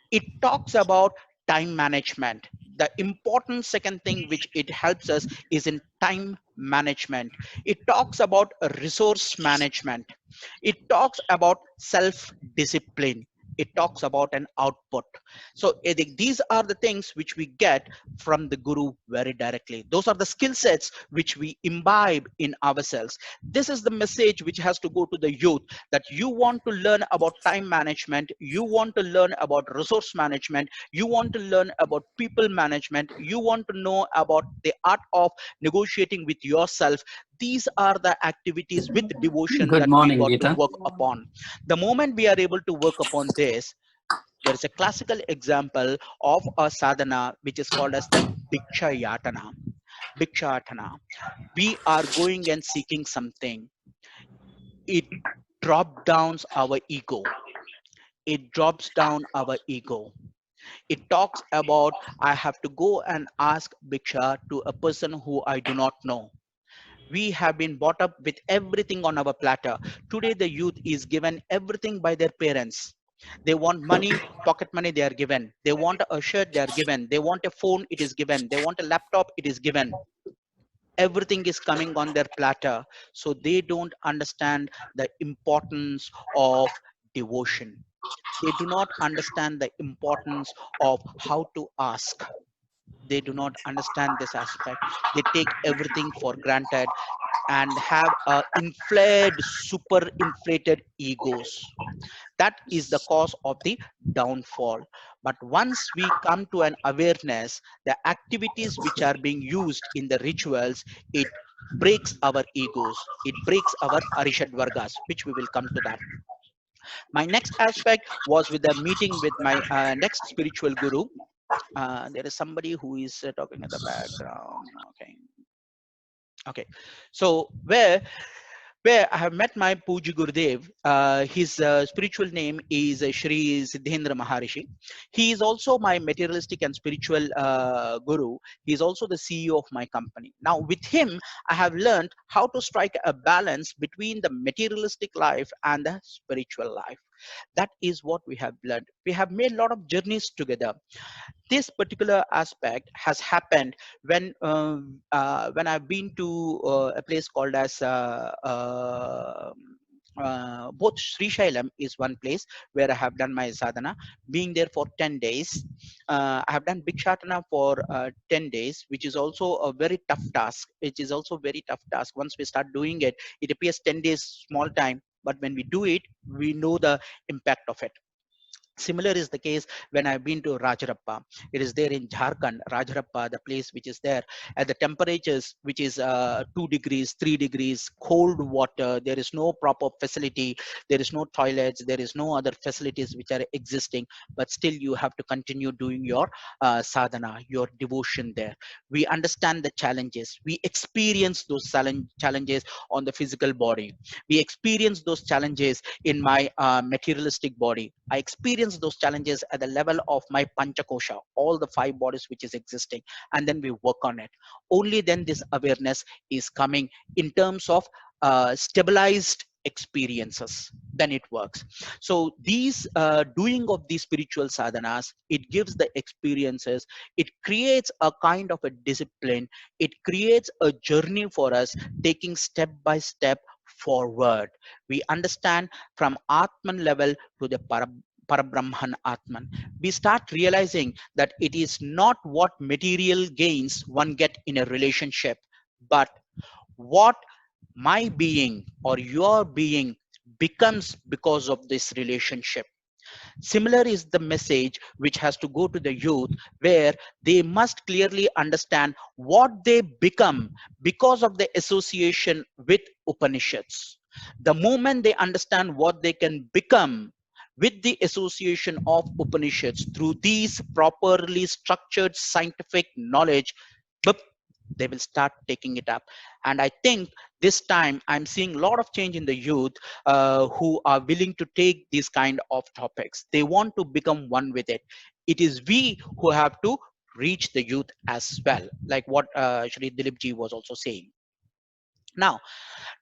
It talks about time management. The important second thing which it helps us is in time management. It talks about a resource management. It talks about self discipline. It talks about an output. So these are the things which we get from the guru very directly. Those are the skill sets which we imbibe in ourselves. This is the message which has to go to the youth, that you want to learn about time management, you want to learn about resource management, you want to learn about people management, you want to know about the art of negotiating with yourself. These are the activities with devotion Good that we morning, got to Gita. work upon. The moment we are able to work upon this, there is a classical example of a sadhana which is called as the Bhiksha Yatana. Bhiksha Yatana. We are going and seeking something. It drops down our ego. It drops down our ego. It talks about I have to go and ask Bhiksha to a person who I do not know. We have been brought up with everything on our platter. Today, the youth is given everything by their parents. They want money, pocket money, they are given. They want a shirt, they are given. They want a phone, it is given. They want a laptop, it is given. Everything is coming on their platter. So they don't understand the importance of devotion. They do not understand the importance of how to ask. They do not understand this aspect. They take everything for granted and have inflated, super inflated egos. That is the cause of the downfall. But once we come to an awareness, the activities which are being used in the rituals, it breaks our egos, it breaks our arishad vargas, which we will come to that. My next aspect was with the meeting with my next spiritual guru. There is somebody who is talking in the background. Okay. Okay. So where I have met my Puji Gurudev. His spiritual name is Shri Siddhendra Maharishi. He is also my materialistic and spiritual guru. He is also the CEO of my company. Now, with him, I have learned how to strike a balance between the materialistic life and the spiritual life. That is what we have learned. We have made a lot of journeys together. This particular aspect has happened when I've been to a place called as both Sri Shailam is one place where I have done my sadhana, being there for 10 days. I have done Bhikshatana for 10 days, which is also a very tough task. It is also very tough task. Once we start doing it, it appears 10 days small time, but when we do it, we know the impact of it. Similar is the case when I've been to Rajarappa. It is there in Jharkhand, Rajarappa, the place which is there at the temperatures which is 2 degrees, 3 degrees, cold water. There is no proper facility. There is no toilets. There is no other facilities which are existing. But still, you have to continue doing your sadhana, your devotion there. We understand the challenges. We experience those challenges on the physical body. We experience those challenges in my materialistic body. I experience those challenges at the level of my panchakosha, all the 5 bodies which is existing, and then we work on it. Only then this awareness is coming in terms of stabilized experiences. Then it works. So these doing of these spiritual sadhanas, it gives the experiences. It creates a kind of a discipline. It creates a journey for us, taking step by step forward. We understand from Atman level to the Parabrahman Atman. We start realizing that it is not what material gains one get in a relationship, but what my being or your being becomes because of this relationship. Similar is the message which has to go to the youth, where they must clearly understand what they become because of the association with Upanishads. The moment they understand what they can become with the association of Upanishads through these properly structured scientific knowledge, bup, they will start taking it up. And I think this time I'm seeing a lot of change in the youth who are willing to take these kind of topics. They want to become one with it. It is we who have to reach the youth as well, like what Shri Dilip ji was also saying. Now,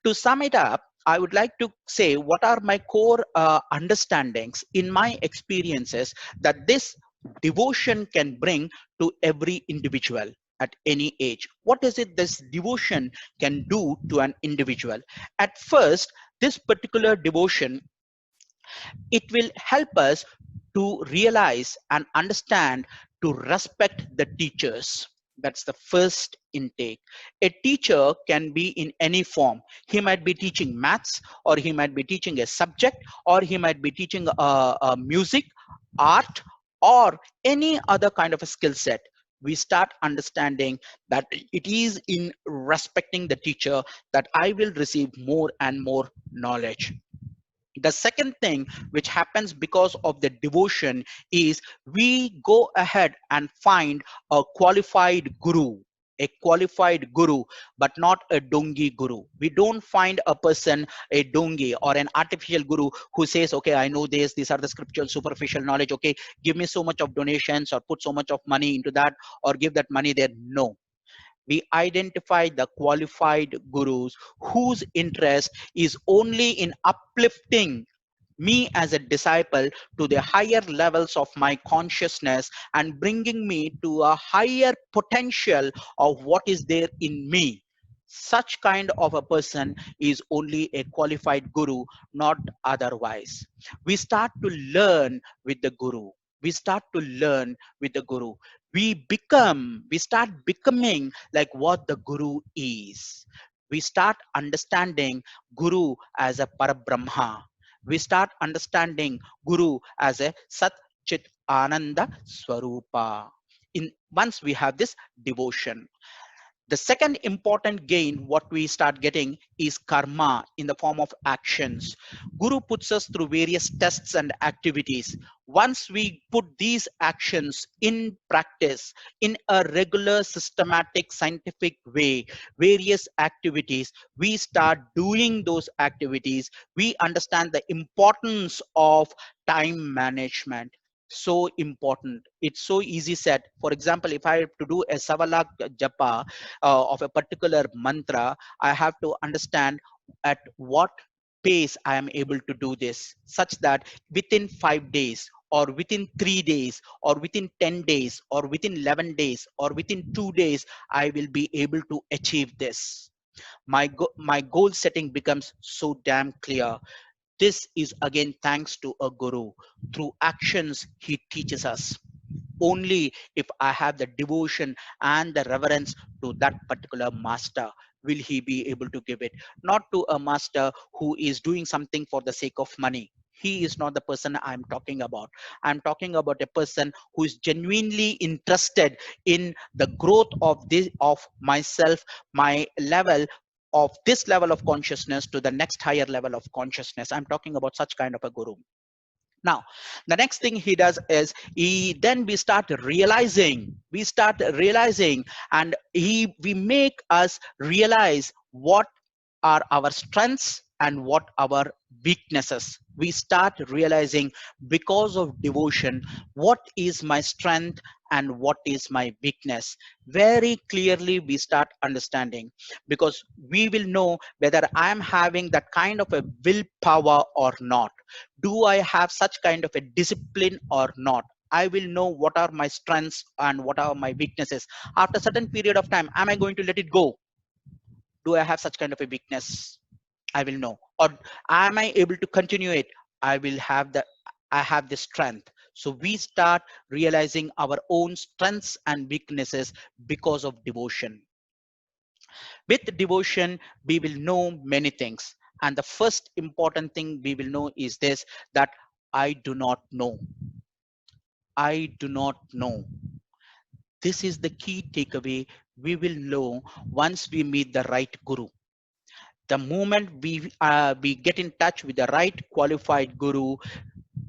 to sum it up, I would like to say what are my core understandings in my experiences that this devotion can bring to every individual at any age. What is it this devotion can do to an individual? At first, this particular devotion, it will help us to realize and understand to respect the teachers. That's the first intake. A teacher can be in any form. He might be teaching maths, or he might be teaching a subject, or he might be teaching music, art, or any other kind of a skill set. We start understanding that it is in respecting the teacher that I will receive more and more knowledge. The second thing which happens because of the devotion is we go ahead and find a qualified guru, a qualified guru, but not a dongi guru. We don't find a person, a dongi or an artificial guru who says, okay, I know this, these are the scriptural superficial knowledge, okay, give me so much of donations or put so much of money into that or give that money there. No, we identify the qualified gurus whose interest is only in uplifting me as a disciple to the higher levels of my consciousness and bringing me to a higher potential of what is there in me. Such kind of a person is only a qualified guru, not otherwise. We start to learn with the guru. We start to learn with the guru. We start becoming like what the guru is. We start understanding guru as a Parabrahma. We start understanding guru as a Sat Chit Ananda Swarupa. In once we have this devotion, the second important gain what we start getting is karma in the form of actions. Guru puts us through various tests and activities. Once we put these actions in practice in a regular systematic scientific way, various activities, we start doing those activities, we understand the importance of time management. So important, it's so easy said. For example, if I have to do a savalak japa of a particular mantra, I have to understand at what pace I am able to do this, such that within 5 days, or within 3 days, or within 10 days, or within 11 days, or within 2 days, I will be able to achieve this. My goal setting becomes so damn clear. This is again thanks to a guru. Through actions, he teaches us. Only if I have the devotion and the reverence to that particular master will he be able to give it. Not to a master who is doing something for the sake of money. He is not the person I'm talking about. I'm talking about a person who is genuinely interested in the growth of this, of myself, my level of this level of consciousness to the next higher level of consciousness. I'm talking about such kind of a guru. Now, the next thing he does is we start realizing, and we make us realize what are our strengths and what our weaknesses. We start realizing, because of devotion, what is my strength and what is my weakness. Very clearly we start understanding, because we will know whether I am having that kind of a willpower or not. Do I have such kind of a discipline or not? I will know what are my strengths and what are my weaknesses. After a certain period of time, am I going to let it go? Do I have such kind of a weakness? I will know. Or am I able to continue it? I will have the I have the strength. So we start realizing our own strengths and weaknesses because of devotion. With devotion, we will know many things. And the first important thing we will know is this, that I do not know. I do not know. This is the key takeaway we will know once we meet the right guru. The moment we get in touch with the right qualified guru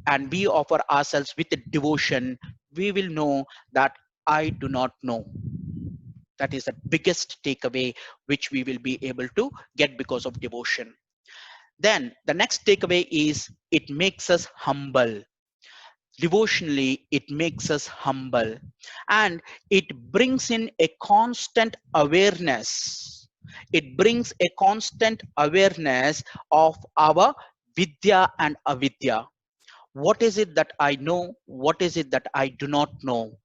and we offer ourselves with the devotion, we will know that I do not know. That is the biggest takeaway which we will be able to get because of devotion. Then the next takeaway is, it makes us humble. Devotionally, it makes us humble, and it brings in a constant awareness. It brings a constant awareness of our vidya and avidya. What is it that I know? What is it that I do not know?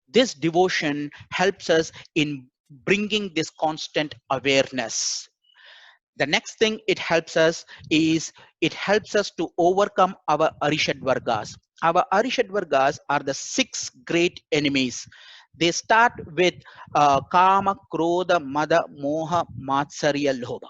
This devotion helps us in bringing this constant awareness. The next thing it helps us is, it helps us to overcome our Arishad Vargas. Our Arishad Vargas are the six great enemies. They start with Kama, Krodha, Mada, Moha, Matsarya, Lobha.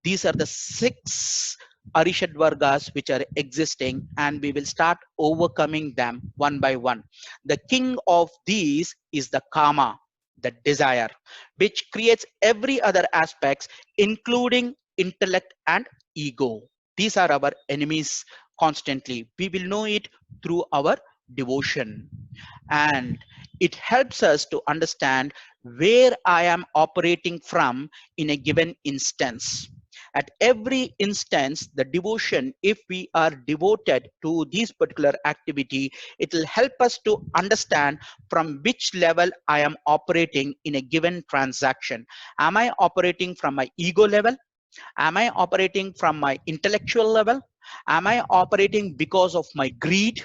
These are the six Arishad Vargas which are existing, and we will start overcoming them one by one. The king of these is the Kama, the desire, which creates every other aspects, including intellect and ego. These are our enemies constantly. We will know it through our devotion, and it helps us to understand where I am operating from in a given instance. At every instance, the devotion, if we are devoted to this particular activity, it will help us to understand from which level I am operating in a given transaction. Am I operating from my ego level? Am I operating from my intellectual level? Am I operating because of my greed?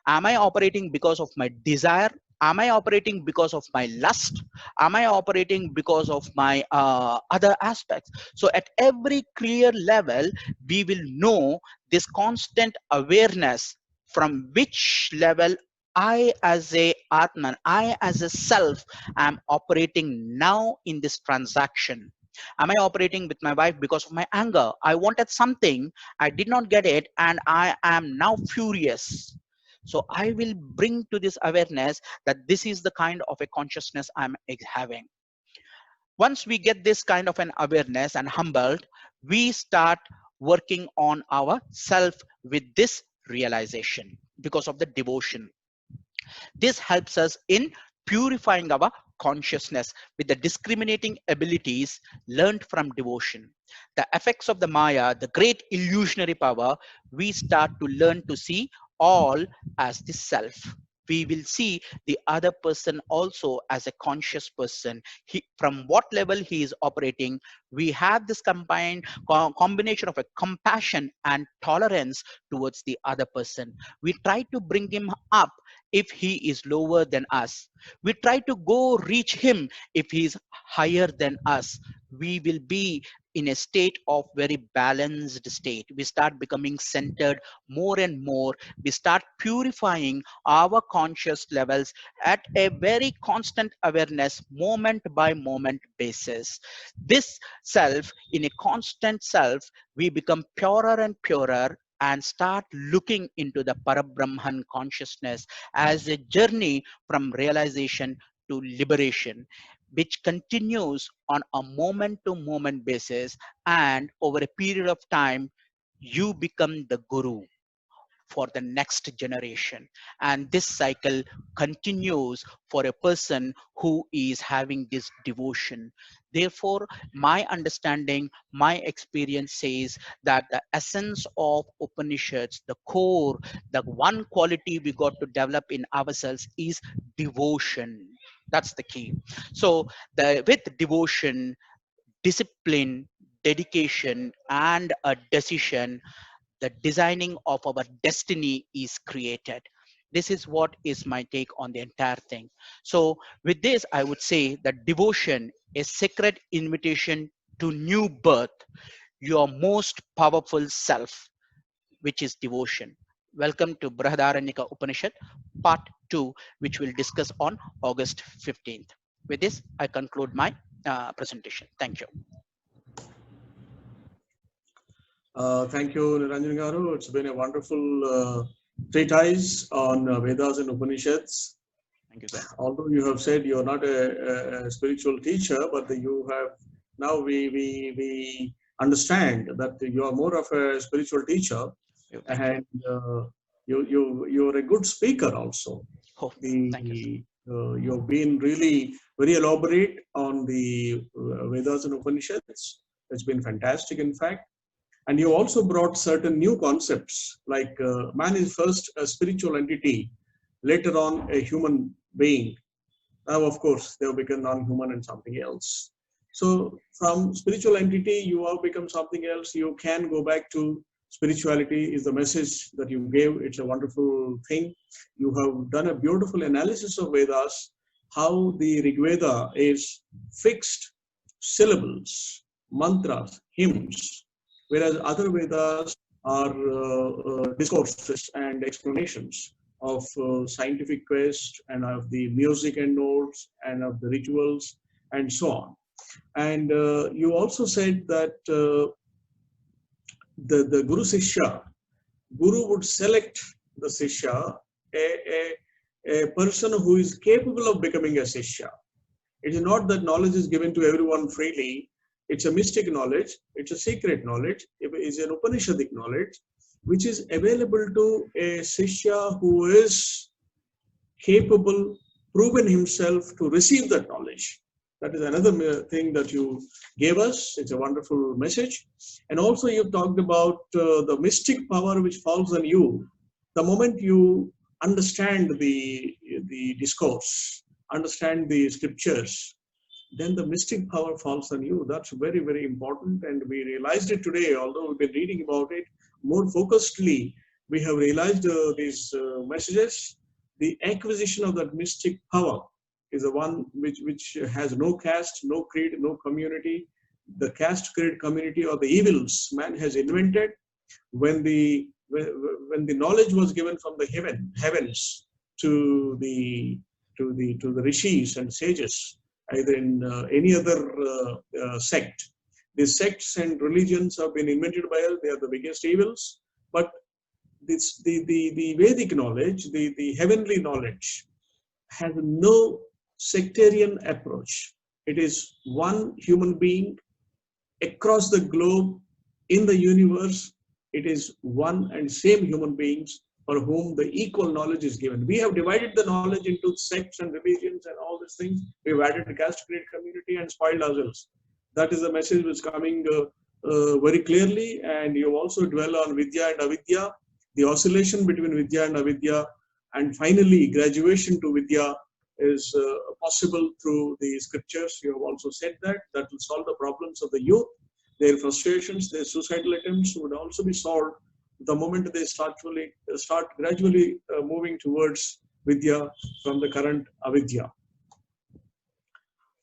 Am I operating because of my desire? Am I operating because of my lust? Am I operating because of my other aspects? So at every clear level, we will know this constant awareness, from which level I as a Atman, I as a self am operating now in this transaction. Am I operating with my wife because of my anger? I wanted something, I did not get it, and I am now furious. So I will bring to this awareness that this is the kind of a consciousness I'm having. Once we get this kind of an awareness and humbled, we start working on our self with this realization because of the devotion. This helps us in purifying our consciousness with the discriminating abilities learned from devotion. The effects of the Maya, the great illusionary power, we start to learn to see all as the self. We will see the other person also as a conscious person. From what level he is operating, we have this combination of a compassion and tolerance towards the other person. We try to bring him up if he is lower than us. We try to go reach him if he is higher than us. we will be in a state of very balanced state. We start becoming centered more and more. We start purifying our conscious levels at a very constant awareness, moment by moment basis. This self, in a constant self, we become purer and purer and start looking into the Parabrahman consciousness as a journey from realization to liberation, which continues on a moment to moment basis. And over a period of time, you become the guru for the next generation. And this cycle continues for a person who is having this devotion. Therefore, my understanding, my experience says that the essence of Upanishads, the core, the one quality we got to develop in ourselves is devotion. That's the key. So with devotion, discipline, dedication, and a decision, the designing of our destiny is created. This is what is my take on the entire thing. So with this, I would say that devotion, a sacred invitation to new birth, your most powerful self, which is devotion. Welcome to Brihadaranyaka Upanishad, part 2, which we'll discuss on August 15th. With this, I conclude my presentation. Thank you. Thank you, Niranjan Garu. It's been a wonderful treatise on Vedas and Upanishads. Thank you, sir. Although you have said you're not a spiritual teacher, but you have now we understand that you are more of a spiritual teacher, and you're a good speaker also. Oh, thank you. You've been really very elaborate on the Vedas and Upanishads. It's been fantastic, in fact. And you also brought certain new concepts, like man is first a spiritual entity, later on a human being. Now, of course, they have become non-human and something else. So from spiritual entity, you have become something else. You can go back to spirituality is the message that you gave. It's a wonderful thing. You have done a beautiful analysis of Vedas, how the Rig Veda is fixed syllables, mantras, hymns, whereas other Vedas are discourses and explanations of scientific quest and of the music and notes and of the rituals and so on. And you also said that the Guru Sishya, Guru would select the Sishya, a person who is capable of becoming a Sishya. It is not that knowledge is given to everyone freely. It's a mystic knowledge. It's a secret knowledge. It is an Upanishadic knowledge, which is available to a Sishya who is capable, proven himself to receive that knowledge. That is another thing that you gave us. It's a wonderful message. And also you talked about the mystic power which falls on you the moment you understand the discourse, understand the scriptures, then the mystic power falls on you. That's very, very important. And we realized it today, although we've been reading about it more focusedly, we have realized these messages. The acquisition of that mystic power is the one which has no caste, no creed, no community. The caste, creed, community, or the evils man has invented when the knowledge was given from the heavens to the rishis and sages, either in any other sect. These sects and religions have been invented by us. They are the biggest evils. But the Vedic knowledge, the heavenly knowledge, has no sectarian approach. It is one human being across the globe, in the universe. It is one and same human beings for whom the equal knowledge is given. We have divided the knowledge into sects and religions and all these things. We've added a caste, creed, community and spoiled ourselves. That is the message which is coming very clearly. And you also dwell on Vidya and Avidya, the oscillation between Vidya and Avidya, and finally graduation to Vidya is possible through the scriptures. You have also said that will solve the problems of the youth. Their frustrations, their suicidal attempts would also be solved the moment they start gradually moving towards Vidya from the current Avidya.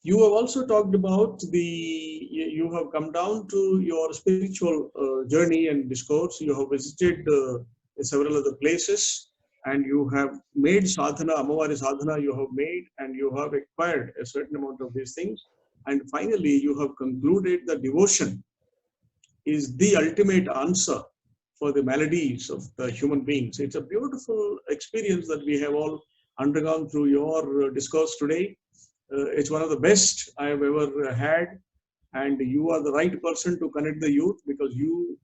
You have also talked about you have come down to your spiritual journey and discourse. You have visited several other places, and you have made sadhana, Amavari sadhana you have made, and you have acquired a certain amount of these things. And finally, you have concluded that devotion is the ultimate answer for the maladies of the human beings. It's a beautiful experience that we have all undergone through your discourse today. It's one of the best I have ever had, and you are the right person to connect the youth, because you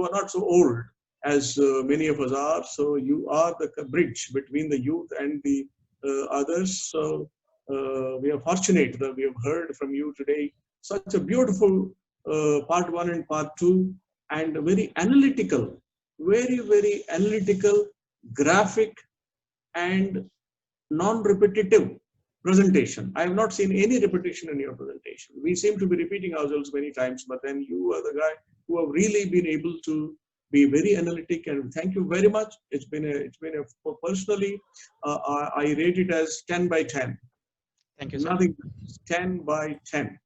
are not so old as many of us are. So you are the bridge between the youth and the others. So we are fortunate that we have heard from you today such a beautiful part 1 and part 2, and very analytical, very analytical, graphic, and non-repetitive presentation. I have not seen any repetition in your presentation. We seem to be repeating ourselves many times, but then you are the guy who have really been able to be very analytic, and thank you very much. It's been personally, I rate it as 10 by 10. Thank you, sir. Nothing, 10 by 10.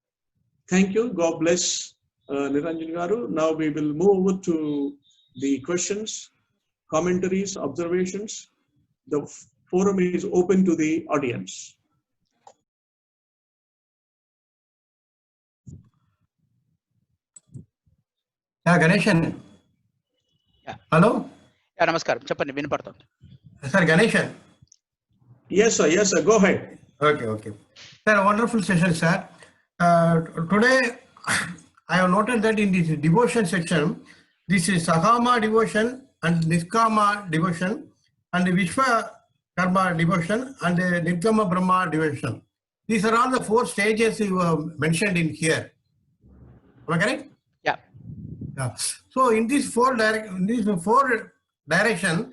Thank you. God bless Niranjan Garu. Now we will move over to the questions, commentaries, observations. The forum is open to the audience. Yeah, Ganeshan. Yeah. Hello? Yeah, namaskaram. Cheppandi, vinapardhundi. Sir, Ganeshan. Yes, sir. Yes, sir. Go ahead. Okay. Sir, a wonderful session, sir. Today, I have noted that in this devotion section, this is Sakama devotion and Niskama devotion and Vishwa Karma devotion and Nirgama Brahma devotion. These are all the 4 stages you have mentioned in here. Am I correct? Yeah. Yeah. So in these 4 direction,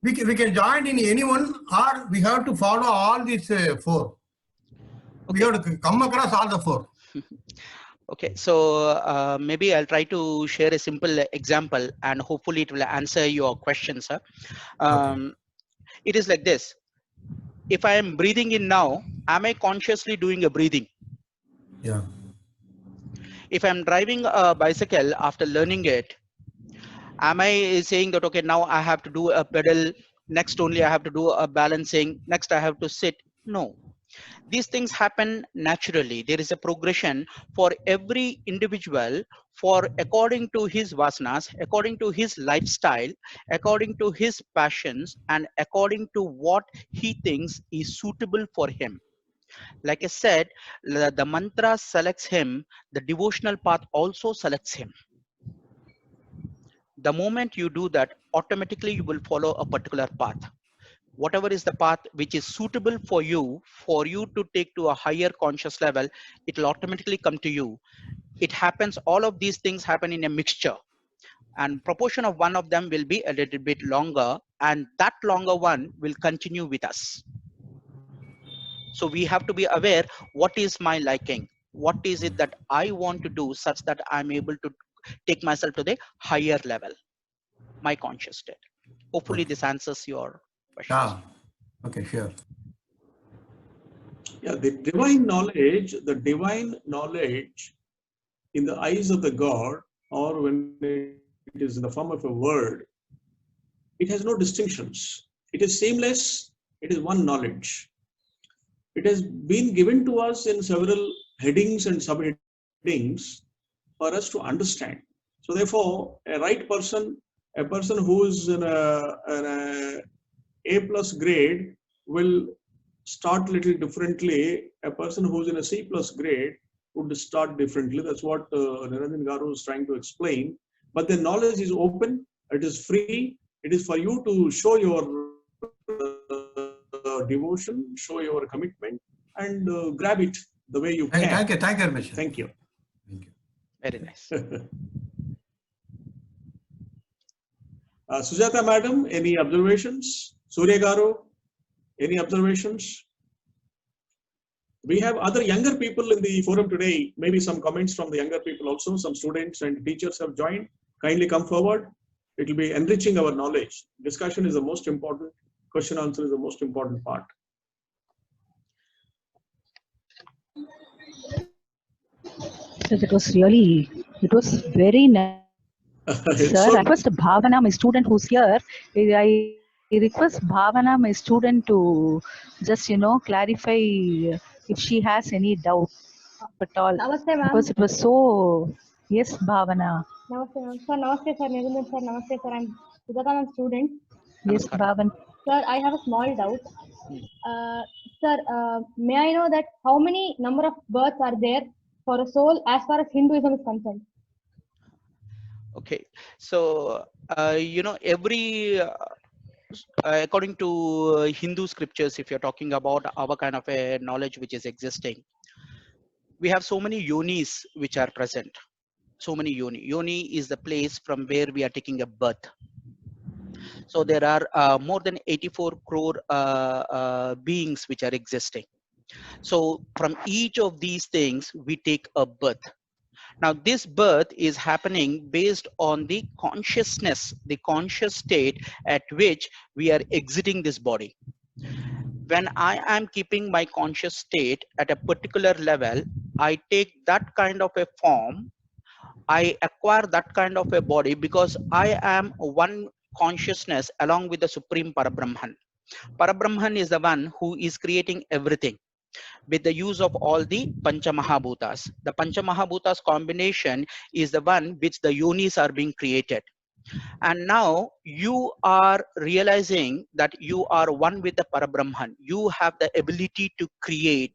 we can join in any one, or we have to follow all these 4. Okay. We have to come across all the 4. Okay, so maybe I'll try to share a simple example, and hopefully it will answer your question, sir. Okay. It is like this. If I am breathing in now, am I consciously doing a breathing? Yeah. If I'm driving a bicycle after learning it, am I saying that, okay, now I have to do a pedal, next only I have to do a balancing, next I have to sit? No. These things happen naturally. There is a progression for every individual, for according to his vasanas, according to his lifestyle, according to his passions, and according to what he thinks is suitable for him. Like I said, the mantra selects him, the devotional path also selects him. The moment you do that, automatically you will follow a particular path. Whatever is the path which is suitable for you to take to a higher conscious level, it will automatically come to you. It happens, all of these things happen in a mixture, and proportion of one of them will be a little bit longer, and that longer one will continue with us. So we have to be aware, what is my liking? What is it that I want to do such that I'm able to take myself to the higher level, my conscious state? Hopefully this answers your question. Yeah. Okay, sure. Yeah, the divine knowledge in the eyes of the God, or when it is in the form of a word, it has no distinctions. It is seamless. It is one knowledge. It has been given to us in several headings and subheadings for us to understand. So therefore, a right person, a person who is in an A+ grade will start a little differently. A person who's in a C+ grade would start differently. That's what Niranjan Garu is trying to explain. But the knowledge is open, it is free, it is for you to show your devotion, show your commitment, and grab it the way you can. Thank you very much. Thank you. Very nice. Sujata madam, any observations? Surya Garu, any observations? We have other younger people in the forum today. Maybe some comments from the younger people also. Some students and teachers have joined. Kindly come forward. It will be enriching our knowledge. Discussion is the most important. Question answer is the most important part. it was very nice, sir. I request It's so Bhavana, my student who's here, I request Bhavana, my student, to just, clarify if she has any doubt at all. Namaste, Because ma'am. it was so, yes, Bhavana. Namaste, ma'am. Sir, namaste, sir. Niranjan, sir. Namaste, sir. I'm Sujata, I'm student. Yes, Namaskaram. Bhavan. Sir, I have a small doubt. Hmm. Sir, may I know that how many number of births are there for a soul as far as Hinduism is concerned? Okay, so every according to Hindu scriptures, if you're talking about our kind of a knowledge which is existing, we have so many yonis which are present. So many yoni. Yoni is the place from where we are taking a birth. So there are more than 84 crore beings which are existing. So from each of these things, we take a birth. Now, this birth is happening based on the consciousness, the conscious state at which we are exiting this body. When I am keeping my conscious state at a particular level, I take that kind of a form, I acquire that kind of a body because I am one consciousness along with the Supreme Parabrahman. Parabrahman is the one who is creating everything with the use of all the Pancha Mahabhutas. The Pancha Mahabhutas combination is the one which the yonis are being created. And now you are realizing that you are one with the Parabrahman. You have the ability to create.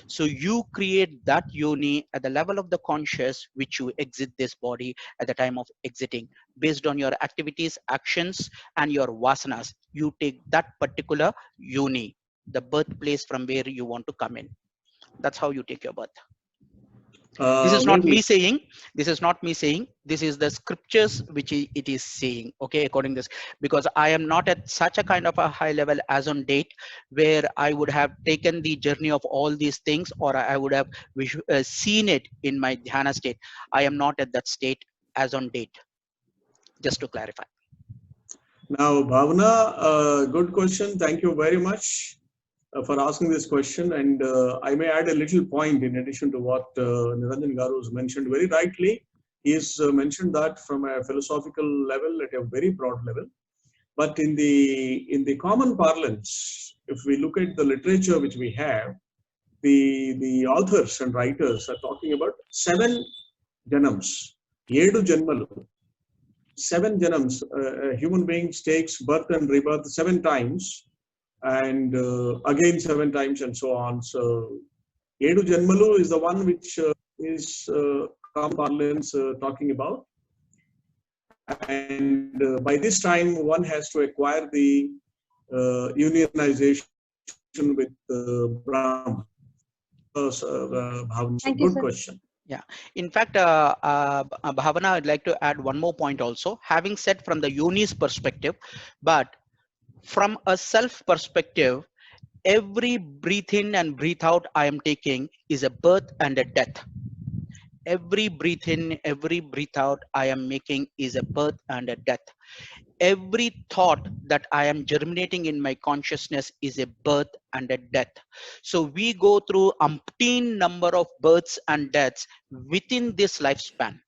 So you create that yoni at the level of the conscious, which you exit this body at the time of exiting. Based on your activities, actions, and your vasanas, you take that particular yoni, the birthplace from where you want to come in. That's how you take your birth. This is not me maybe. saying, this is not me saying, this is the scriptures which it is saying, okay, according to this, because I am not at such a kind of a high level as on date where I would have taken the journey of all these things, or I would have seen it in my dhyana state. I am not at that state as on date, just to clarify. Now, Bhavana, good question. Thank you very much for asking this question. And I may add a little point in addition to what Niranjan Garu has mentioned very rightly. He has mentioned that from a philosophical level at a very broad level. But in the common parlance, if we look at the literature which we have, the authors and writers are talking about 7 janams, 7 janmalu. 7 janams, human beings takes birth and rebirth 7 times, and again 7 times, and so on. So 7 janmalu is the one which is common parlance talking about. And by this time, one has to acquire the unionization with Brahma. Thank you, Good sir. question. Yeah, in fact, Bhavana, I'd like to add one more point also. Having said from the yoni's perspective, but from a self perspective, every breath in and breath out I am taking is a birth and a death. Every breath in, every breath out I am making is a birth and a death. Every thought that I am germinating in my consciousness is a birth and a death. So we go through umpteen number of births and deaths within this lifespan.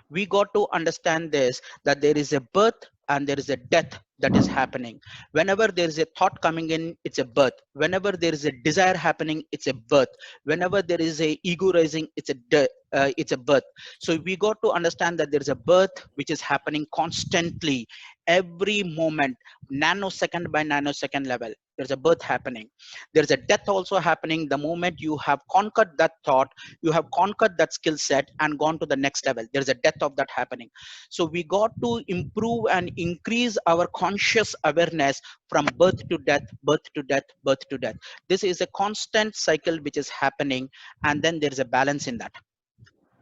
We got to understand this, that there is a birth and there is a death that is happening. Whenever there is a thought coming in, it's a birth. Whenever there is a desire happening, it's a birth. Whenever there is a ego rising, it's a birth. So we got to understand that there is a birth which is happening constantly, every moment, nanosecond by nanosecond level. There's a birth happening. There's a death also happening the moment you have conquered that thought, you have conquered that skill set and gone to the next level. There's a death of that happening. So we got to improve and increase our conscious awareness from birth to death, birth to death, birth to death. This is a constant cycle which is happening, and then there is a balance in that.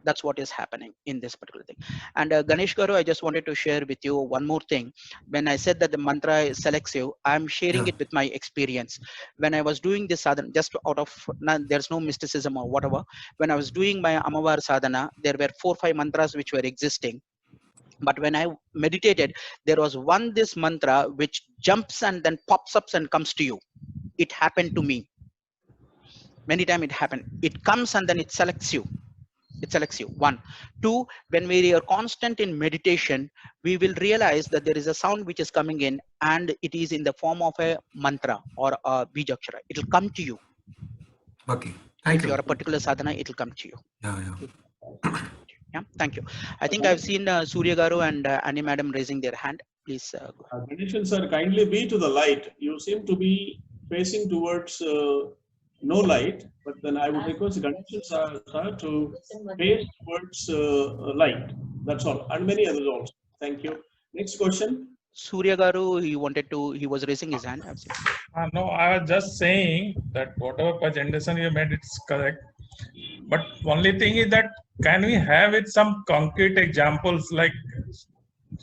That's what is happening in this particular thing. And Ganesh Garu, I just wanted to share with you one more thing. When I said that the mantra selects you, I'm sharing it with my experience. When I was doing this sadhana, just out of, there's no mysticism or whatever. When I was doing my Amavar sadhana, there were 4 or 5 mantras which were existing. But when I meditated, there was one this mantra which jumps and then pops up and comes to you. It happened to me. Many times it happened. It comes and then it selects you. It selects you. One. Two, when we are constant in meditation, we will realize that there is a sound which is coming in and it is in the form of a mantra or a bijakshara. It will come to you. Okay. Thank If you you. are a particular sadhana, it will come to you. Yeah. Yeah, thank you. I think I've seen Surya Garu and Annie Madam raising their hand. Please go ahead. Ganeshan sir, kindly be to the light. You seem to be facing towards no light, but then I would request Ganeshan sir to face towards light. That's all, and many others also. Thank you. Next question. Surya Garu, he was raising his hand. I've seen. No, I was just saying that whatever presentation you made, it's correct. But only thing is that can we have it some concrete examples like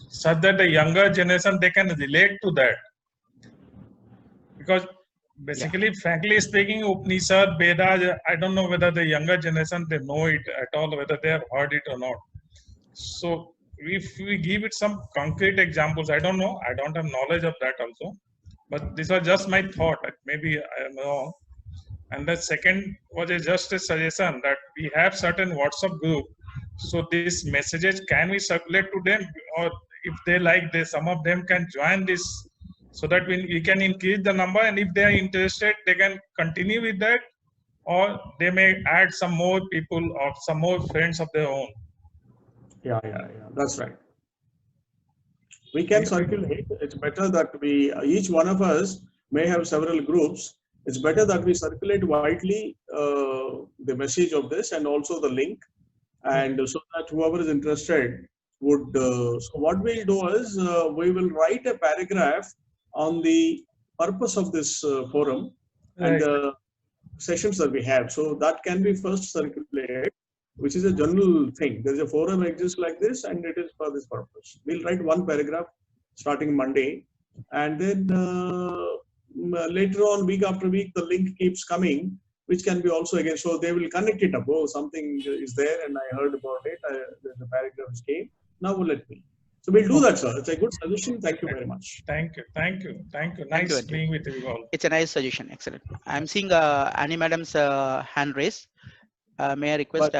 such that the younger generation they can relate to that? Because basically, frankly speaking, Upanishad, Vedas, I don't know whether the younger generation they know it at all, whether they have heard it or not. So if we give it some concrete examples, I don't know, I don't have knowledge of that also. But these are just my thought. Maybe I am wrong. And the second was just a suggestion that we have certain WhatsApp group. So these messages can we circulate to them, or if they like this, some of them can join this, so that we can increase the number. And if they are interested, they can continue with that, or they may add some more people or some more friends of their own. Yeah. That's right. We can circulate. It's better that we, each one of us may have several groups. It's better that we circulate widely the message of this and also the link, and so that whoever is interested would. So what we'll do is we will write a paragraph on the purpose of this forum and sessions that we have. So that can be first circulated, which is a general thing. There is a forum exists like this, and it is for this purpose. We'll write one paragraph starting Monday, and then later on, week after week, the link keeps coming, which can be also again. So they will connect it up. Oh, something is there, and I heard about it. The paragraphs came. Now let me. So we'll do that, sir. It's a good suggestion. Thank you very much. Thank you. Thank Nice you, being with you all. It's a nice suggestion. Excellent. I'm seeing Annie Madam's hand raised. May I request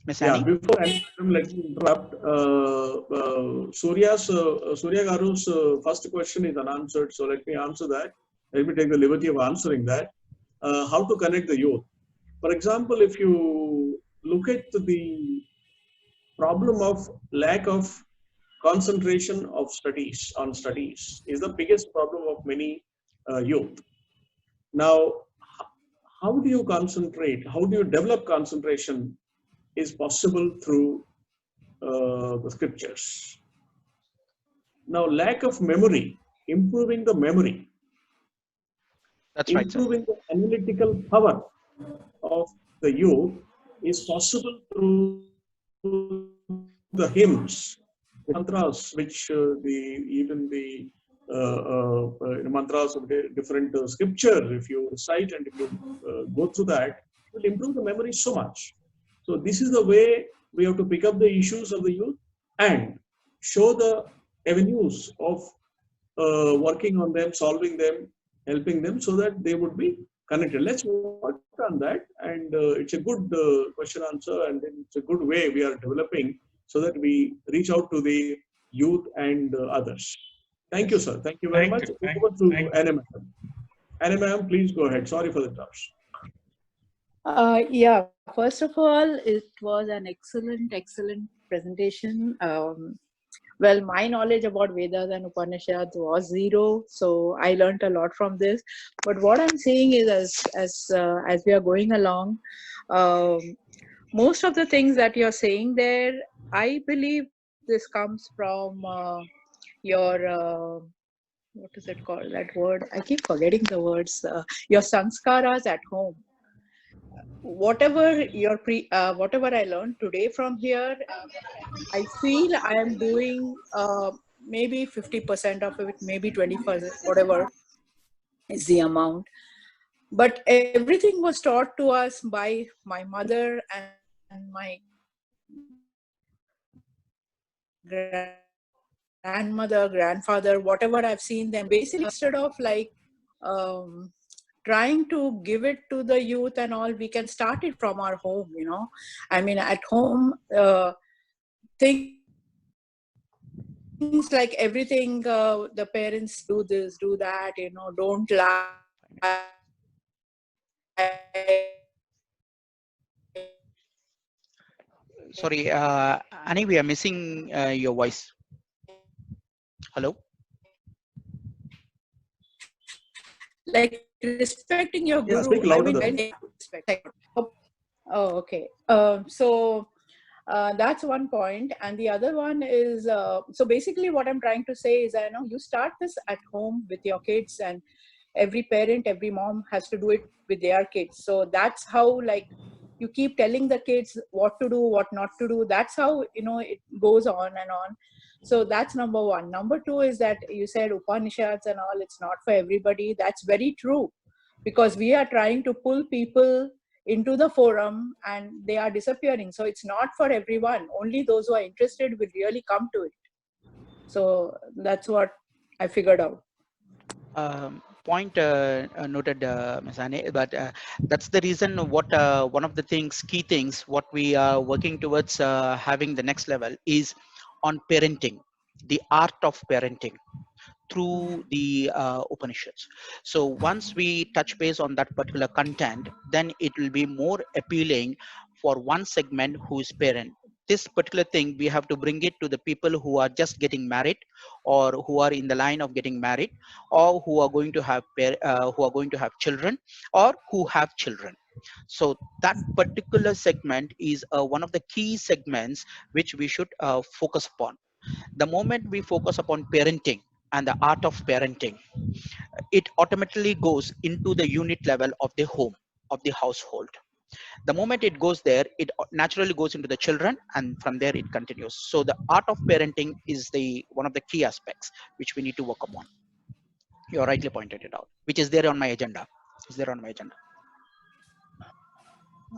Miss Annie? Before let me interrupt. Surya Garu's first question is unanswered, so let me answer that. Let me take the liberty of answering that. How to connect the youth? For example, if you look at the problem of lack of concentration of studies is the biggest problem of many youth. Now, how do you concentrate? How do you develop concentration? Is possible through the scriptures. Now, lack of memory, improving the memory, That's right, improving the analytical power of the youth is possible through the hymns, the mantras, which the mantras of different scripture, if you recite and if you go through that, it will improve the memory so much. So this is the way we have to pick up the issues of the youth and show the avenues of working on them, solving them, helping them, so that they would be connected. Let's work on that, and it's a good question answer, and it's a good way we are developing so that we reach out to the youth and others. Thank you, sir. Thank you very much. Over to Anna Madam. Anna Madam, please go ahead. Sorry for the interruption. Yeah, first of all, it was an excellent presentation. Well, my knowledge about Vedas and Upanishads was zero, so I learned a lot from this. But what I'm saying is, as we are going along, most of the things that you're saying there, I believe this comes from your what is it called? That word, I keep forgetting the words. Your sanskaras at home. Whatever whatever I learned today from here, I feel I am doing maybe 50% of it, maybe 20%, whatever is the amount. But everything was taught to us by my mother and my grandmother, grandfather, whatever I've seen them. Basically, instead of like trying to give it to the youth and all, we can start it from our home, you know. I mean, at home, things like everything, the parents do this, do that, you know, don't lie. Sorry, Annie, we are missing your voice. Hello? Like respecting your Yeah, guru. speak louder. Oh, okay. So that's one point. And the other one is, so basically what I'm trying to say is, I know you start this at home with your kids, and every parent, every mom has to do it with their kids. So that's how, like, you keep telling the kids what to do, what not to do. That's how, you know, it goes on and on. So that's number one. Number two is that you said Upanishads and all, it's not for everybody. That's very true, because we are trying to pull people into the forum and they are disappearing. So it's not for everyone. Only those who are interested will really come to it. So that's what I figured out. Point noted, Ms. Anne, but that's the reason what one of the things, key things, what we are working towards having the next level is on parenting, the art of parenting through the Upanishads. So once we touch base on that particular content, then it will be more appealing for one segment who is parent. This particular thing, we have to bring it to the people who are just getting married, or who are in the line of getting married, or who are going to have children, or who have children. So that particular segment is one of the key segments which we should focus upon. The moment we focus upon parenting and the art of parenting, it automatically goes into the unit level of the home, of the household. The moment it goes there, it naturally goes into the children, and from there it continues. So the art of parenting is the one of the key aspects which we need to work upon. You rightly pointed it out, which is there on my agenda. Is there on my agenda?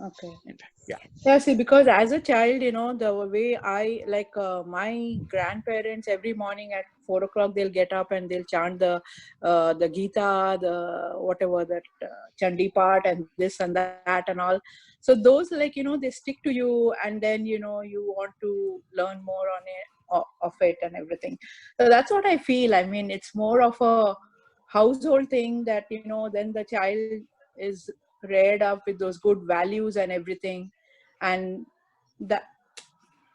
Okay. In fact, yeah. Yeah, see, because as a child, you know, the way I like my grandparents, every morning at 4 o'clock, they'll get up and they'll chant the Gita, the whatever that Chandi part and this and that and all. So those, like, you know, they stick to you, and then, you know, you want to learn more on it, of it and everything. So that's what I feel. I mean, it's more of a household thing that, you know, then the child is reared up with those good values and everything. And that,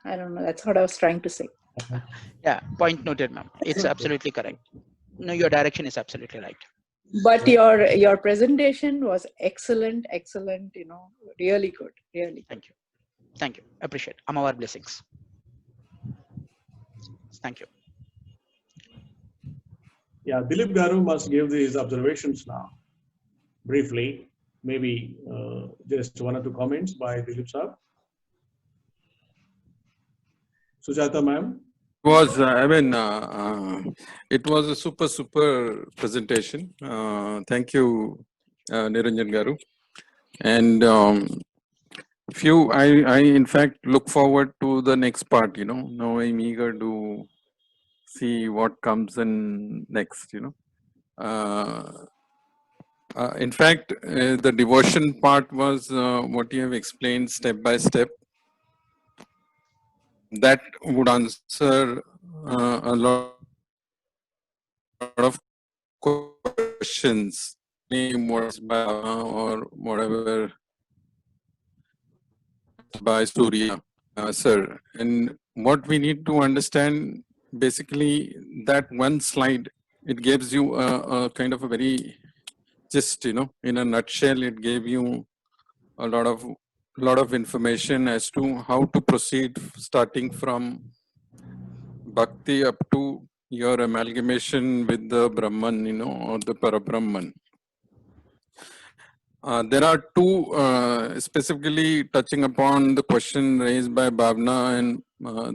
I don't know, that's what I was trying to say. Yeah, point noted, ma'am. It's absolutely correct. No, your direction is absolutely right. But your presentation was excellent, you know, really good, really good. Thank you, appreciate. Amawar blessings. Thank you. Yeah, Dilip Garu must give his observations now, briefly. Maybe just one or two comments by Dilip sir. Sujata ma'am. Was it was a super presentation. Thank you, Niranjan Garu. And I in fact look forward to the next part. You know, now I'm eager to see what comes in next. You know, in fact, the devotion part was what you have explained step by step. That would answer a lot of questions, or whatever by Surya, sir. And what we need to understand, basically, that one slide, it gives you a kind of a very, just, you know, in a nutshell, it gave you a lot of information as to how to proceed, starting from bhakti up to your amalgamation with the Brahman, you know, or the Parabrahman. There are two, specifically touching upon the question raised by Bhavna and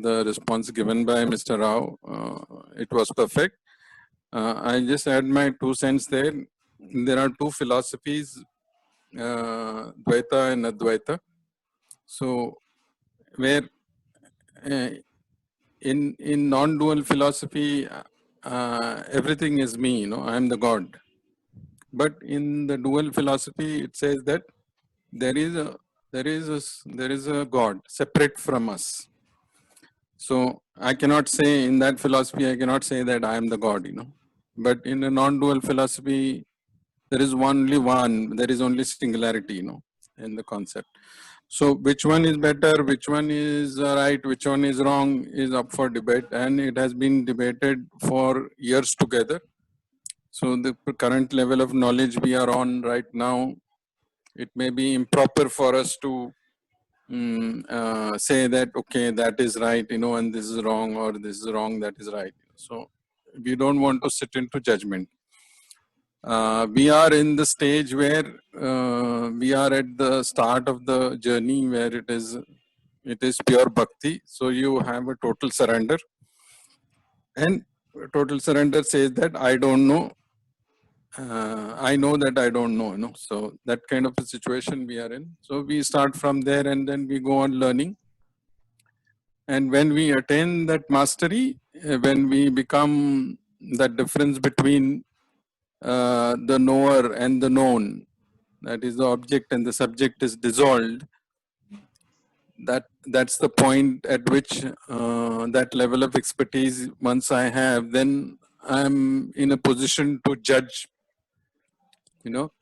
the response given by Mr. Rao. It was perfect. I just add my 2 cents there. There are two philosophies, Dvaita and Advaita. So, where in non-dual philosophy, everything is me, you know, I am the God. But in the dual philosophy, it says that there is a God separate from us. So I cannot say in that philosophy, I cannot say that I am the God, But in a non-dual philosophy, there is only one, there is only singularity, in the concept. So which one is better, which one is right, which one is wrong is up for debate, and it has been debated for years together. So the current level of knowledge we are on right now, it may be improper for us to say that, okay, that is right, and this is wrong, or this is wrong, that is right. So we don't want to sit into judgment. We are in the stage where we are at the start of the journey where it is pure bhakti. So you have a total surrender, and total surrender says that I don't know. I know that I don't know, So that kind of a situation we are in. So we start from there and then we go on learning. And when we attain that mastery, when we become that difference between the knower and the known, that is the object and the subject is dissolved, that's the point at which that level of expertise, once I have, then I'm in a position to judge,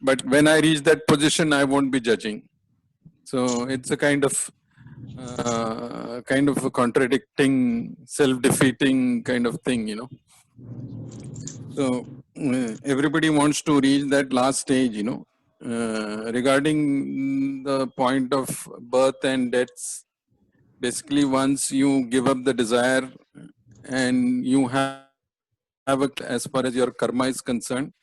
but when I reach that position, I won't be judging. So it's a kind of a contradicting, self-defeating kind of thing, So everybody wants to reach that last stage, regarding the point of birth and deaths. Basically, once you give up the desire and you have as far as your karma is concerned,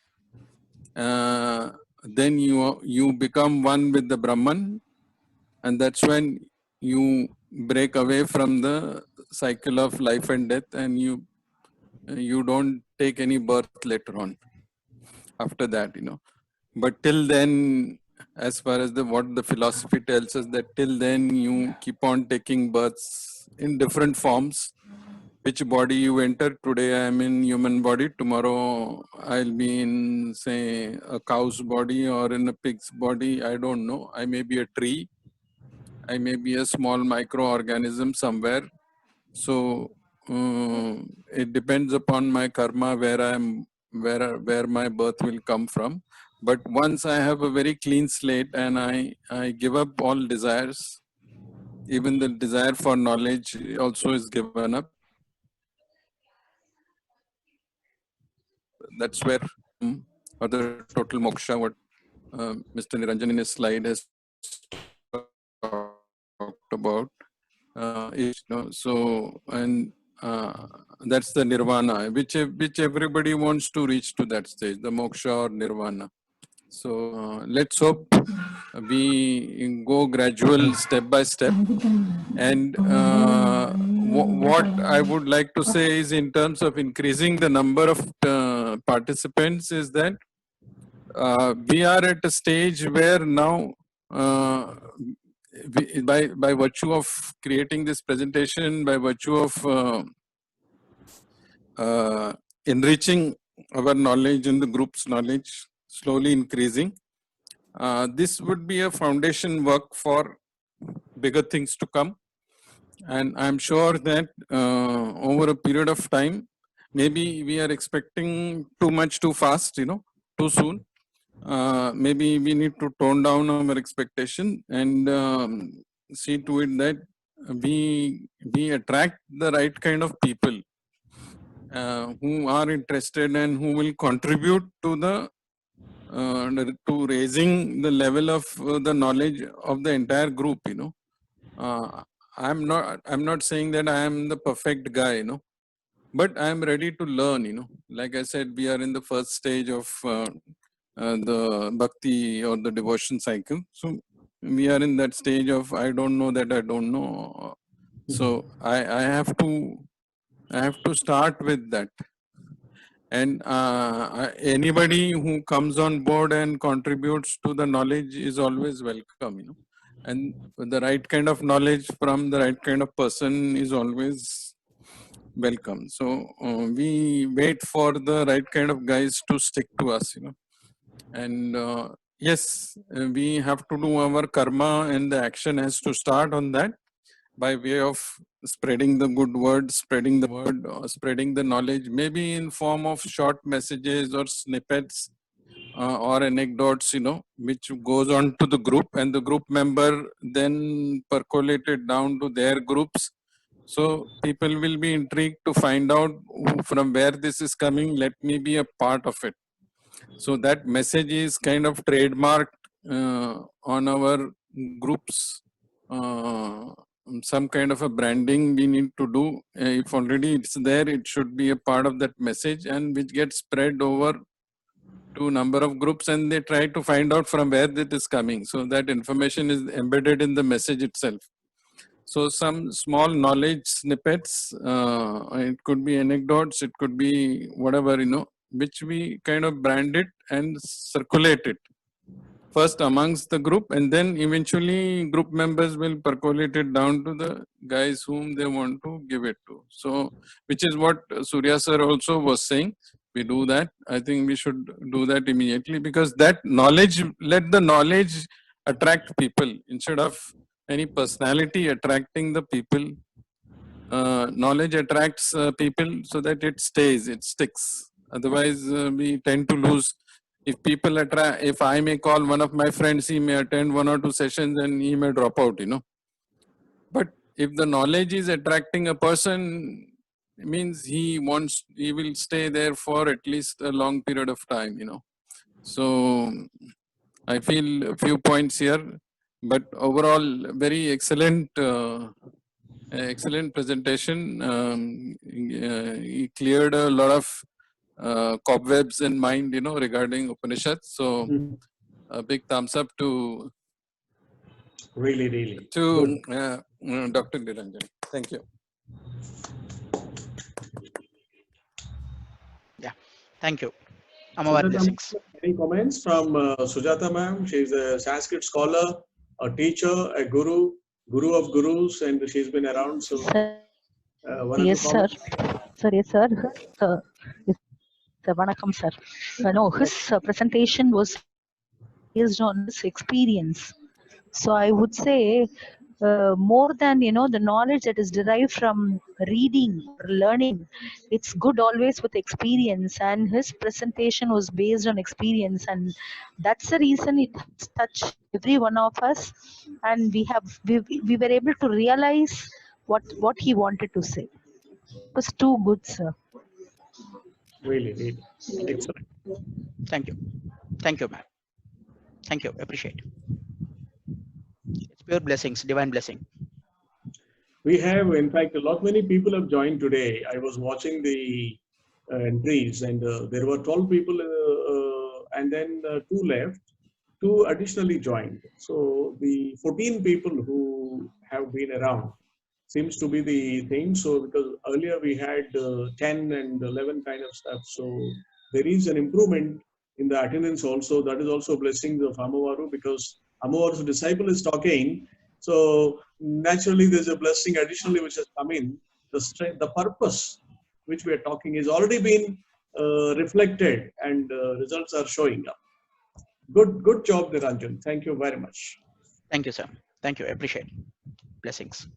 then you become one with the Brahman, and that's when you break away from the cycle of life and death, and you don't take any birth later on after that, But till then, as far as what the philosophy tells us, that till then you keep on taking births in different forms. Which body you enter. Today I am in human body. Tomorrow I'll be in, say, a cow's body or in a pig's body. I don't know. I may be a tree. I may be a small microorganism somewhere. So it depends upon my karma where my birth will come from. But once I have a very clean slate and I give up all desires, even the desire for knowledge also is given up. That's where, or the total moksha, what Mr. Niranjan in his slide has talked about, is, so, and that's the nirvana, which everybody wants to reach to that stage, the moksha or nirvana. So let's hope we go gradual, step by step. And what I would like to say is, in terms of increasing the number of participants, is that we are at a stage where now, by virtue of creating this presentation, by virtue of enriching our knowledge and the group's knowledge, slowly increasing, this would be a foundation work for bigger things to come. And I'm sure that over a period of time, maybe we are expecting too much too fast, too soon. Maybe we need to tone down our expectation and see to it that we attract the right kind of people who are interested and who will contribute to to raising the level of the knowledge of the entire group. I'm not saying that I am the perfect guy, but I'm ready to learn. Like I said, we are in the first stage of the bhakti or the devotion cycle. So we are in that stage of I don't know that I don't know. So I have to start with that. And anybody who comes on board and contributes to the knowledge is always welcome, And the right kind of knowledge from the right kind of person is always welcome. So we wait for the right kind of guys to stick to us, And yes, we have to do our karma, and the action has to start on that by way of spreading the good word, spreading the word, or spreading the knowledge, maybe in form of short messages or snippets or anecdotes, which goes on to the group, and the group member then percolate it down to their groups. So people will be intrigued to find out from where this is coming. Let me be a part of it. So that message is kind of trademarked on our groups. Some kind of a branding we need to do. If already it's there, it should be a part of that message, and which gets spread over to a number of groups, and they try to find out from where it is coming. So that information is embedded in the message itself. So some small knowledge snippets, it could be anecdotes, it could be whatever, which we kind of brand it and circulate it first amongst the group, and then eventually group members will percolate it down to the guys whom they want to give it to. So, which is what Surya sir also was saying. We do that. I think we should do that immediately, because that knowledge, let the knowledge attract people instead of any personality attracting the people. Knowledge attracts people so that it stays, it sticks. Otherwise, we tend to lose. If people attract, if I may call one of my friends, he may attend 1 or 2 sessions and he may drop out, But if the knowledge is attracting a person, it means he will stay there for at least a long period of time, So I feel a few points here, but overall, very excellent. Excellent presentation. He cleared a lot of cobwebs in mind, regarding Upanishads. So a big thumbs up to Really. Dr. Niranjan. Thank you. Yeah, thank you. Amawar blessings. Any comments from Sujata ma'am? She's a Sanskrit scholar, a teacher, a guru of gurus, and she's been around. So, yes, sir. Yes, sir. Yes, sir. Vanakkam, sir. No, his presentation was based on his experience. So I would say more than the knowledge that is derived from reading or learning, it's good always with experience, and his presentation was based on experience, and that's the reason it has touched every one of us, and we were able to realize what he wanted to say. It was too good, sir. Really excellent. Thank you, ma'am. Thank you. Appreciate. It's pure blessings, divine blessing. We have, in fact, many people have joined today. I was watching the entries, and there were 12 people, and then 2 left. 2 additionally joined. So the 14 people who have been around seems to be the thing. So because earlier we had 10 and 11 kind of stuff. So there is an improvement in the attendance also. That is also a blessing of Amavaru, because Amavaru's disciple is talking. So naturally there's a blessing additionally which has come in. The purpose which we are talking is already been reflected, and results are showing up. Good job, Niranjan. Thank you very much. Thank you, sir. Thank you. Appreciate. Blessings.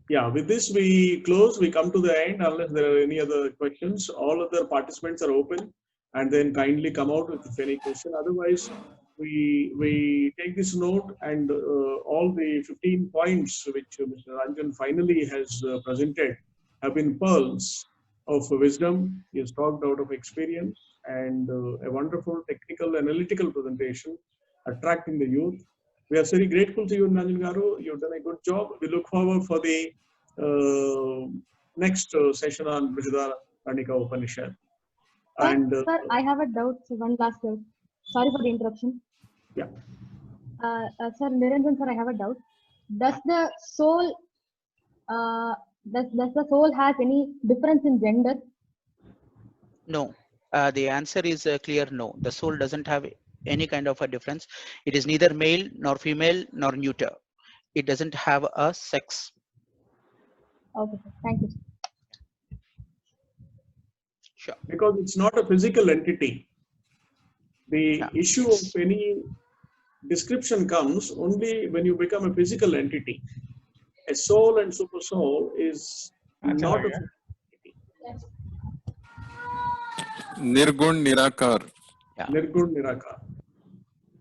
Yeah, with this we close. We come to the end unless there are any other questions. All other participants are open, and then kindly come out with any question. Otherwise, we take this note, and all the 15 points which Mr. Ranjan finally has presented have been pearls of wisdom. He has talked out of experience, and a wonderful technical analytical presentation attracting the youth. We are very grateful to you, Niranjan Garu. You've done a good job. We look forward for the next session on Brihadaranyaka Upanishad. And sir, I have a doubt. So one last doubt. Sorry for the interruption. Yeah. Sir Niranjan, sir, I have a doubt. Does the soul does the soul has any difference in gender? No. The answer is clear. No. The soul doesn't have any kind of a difference. It is neither male nor female nor neuter. It doesn't have a sex. Okay, sir. Thank you. Sure. Because it's not a physical entity. The issue of any description comes only when you become a physical entity. A soul and super soul is not a Nirgun Nirakar. Nirgun Nirakar.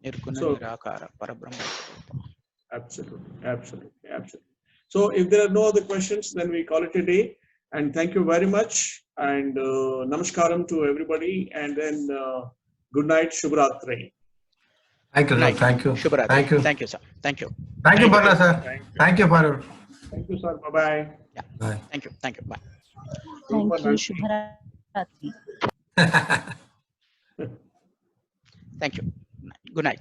Nirguna So, Nirakara Parabrahma. Absolutely. So if there are no other questions, then we call it a day. And thank you very much. And namaskaram to everybody. And then good night, Shubhratri. Thank you, sir. Night. Thank you. Shubharatri. Thank you. Thank you, sir. Thank you. Thank you, Barla, sir. Thank you for. Thank you, sir. Bye-bye. Yeah. Bye. Thank you. Thank you. Bye. Thank you, Super Shubharatri. Thank you. Good night.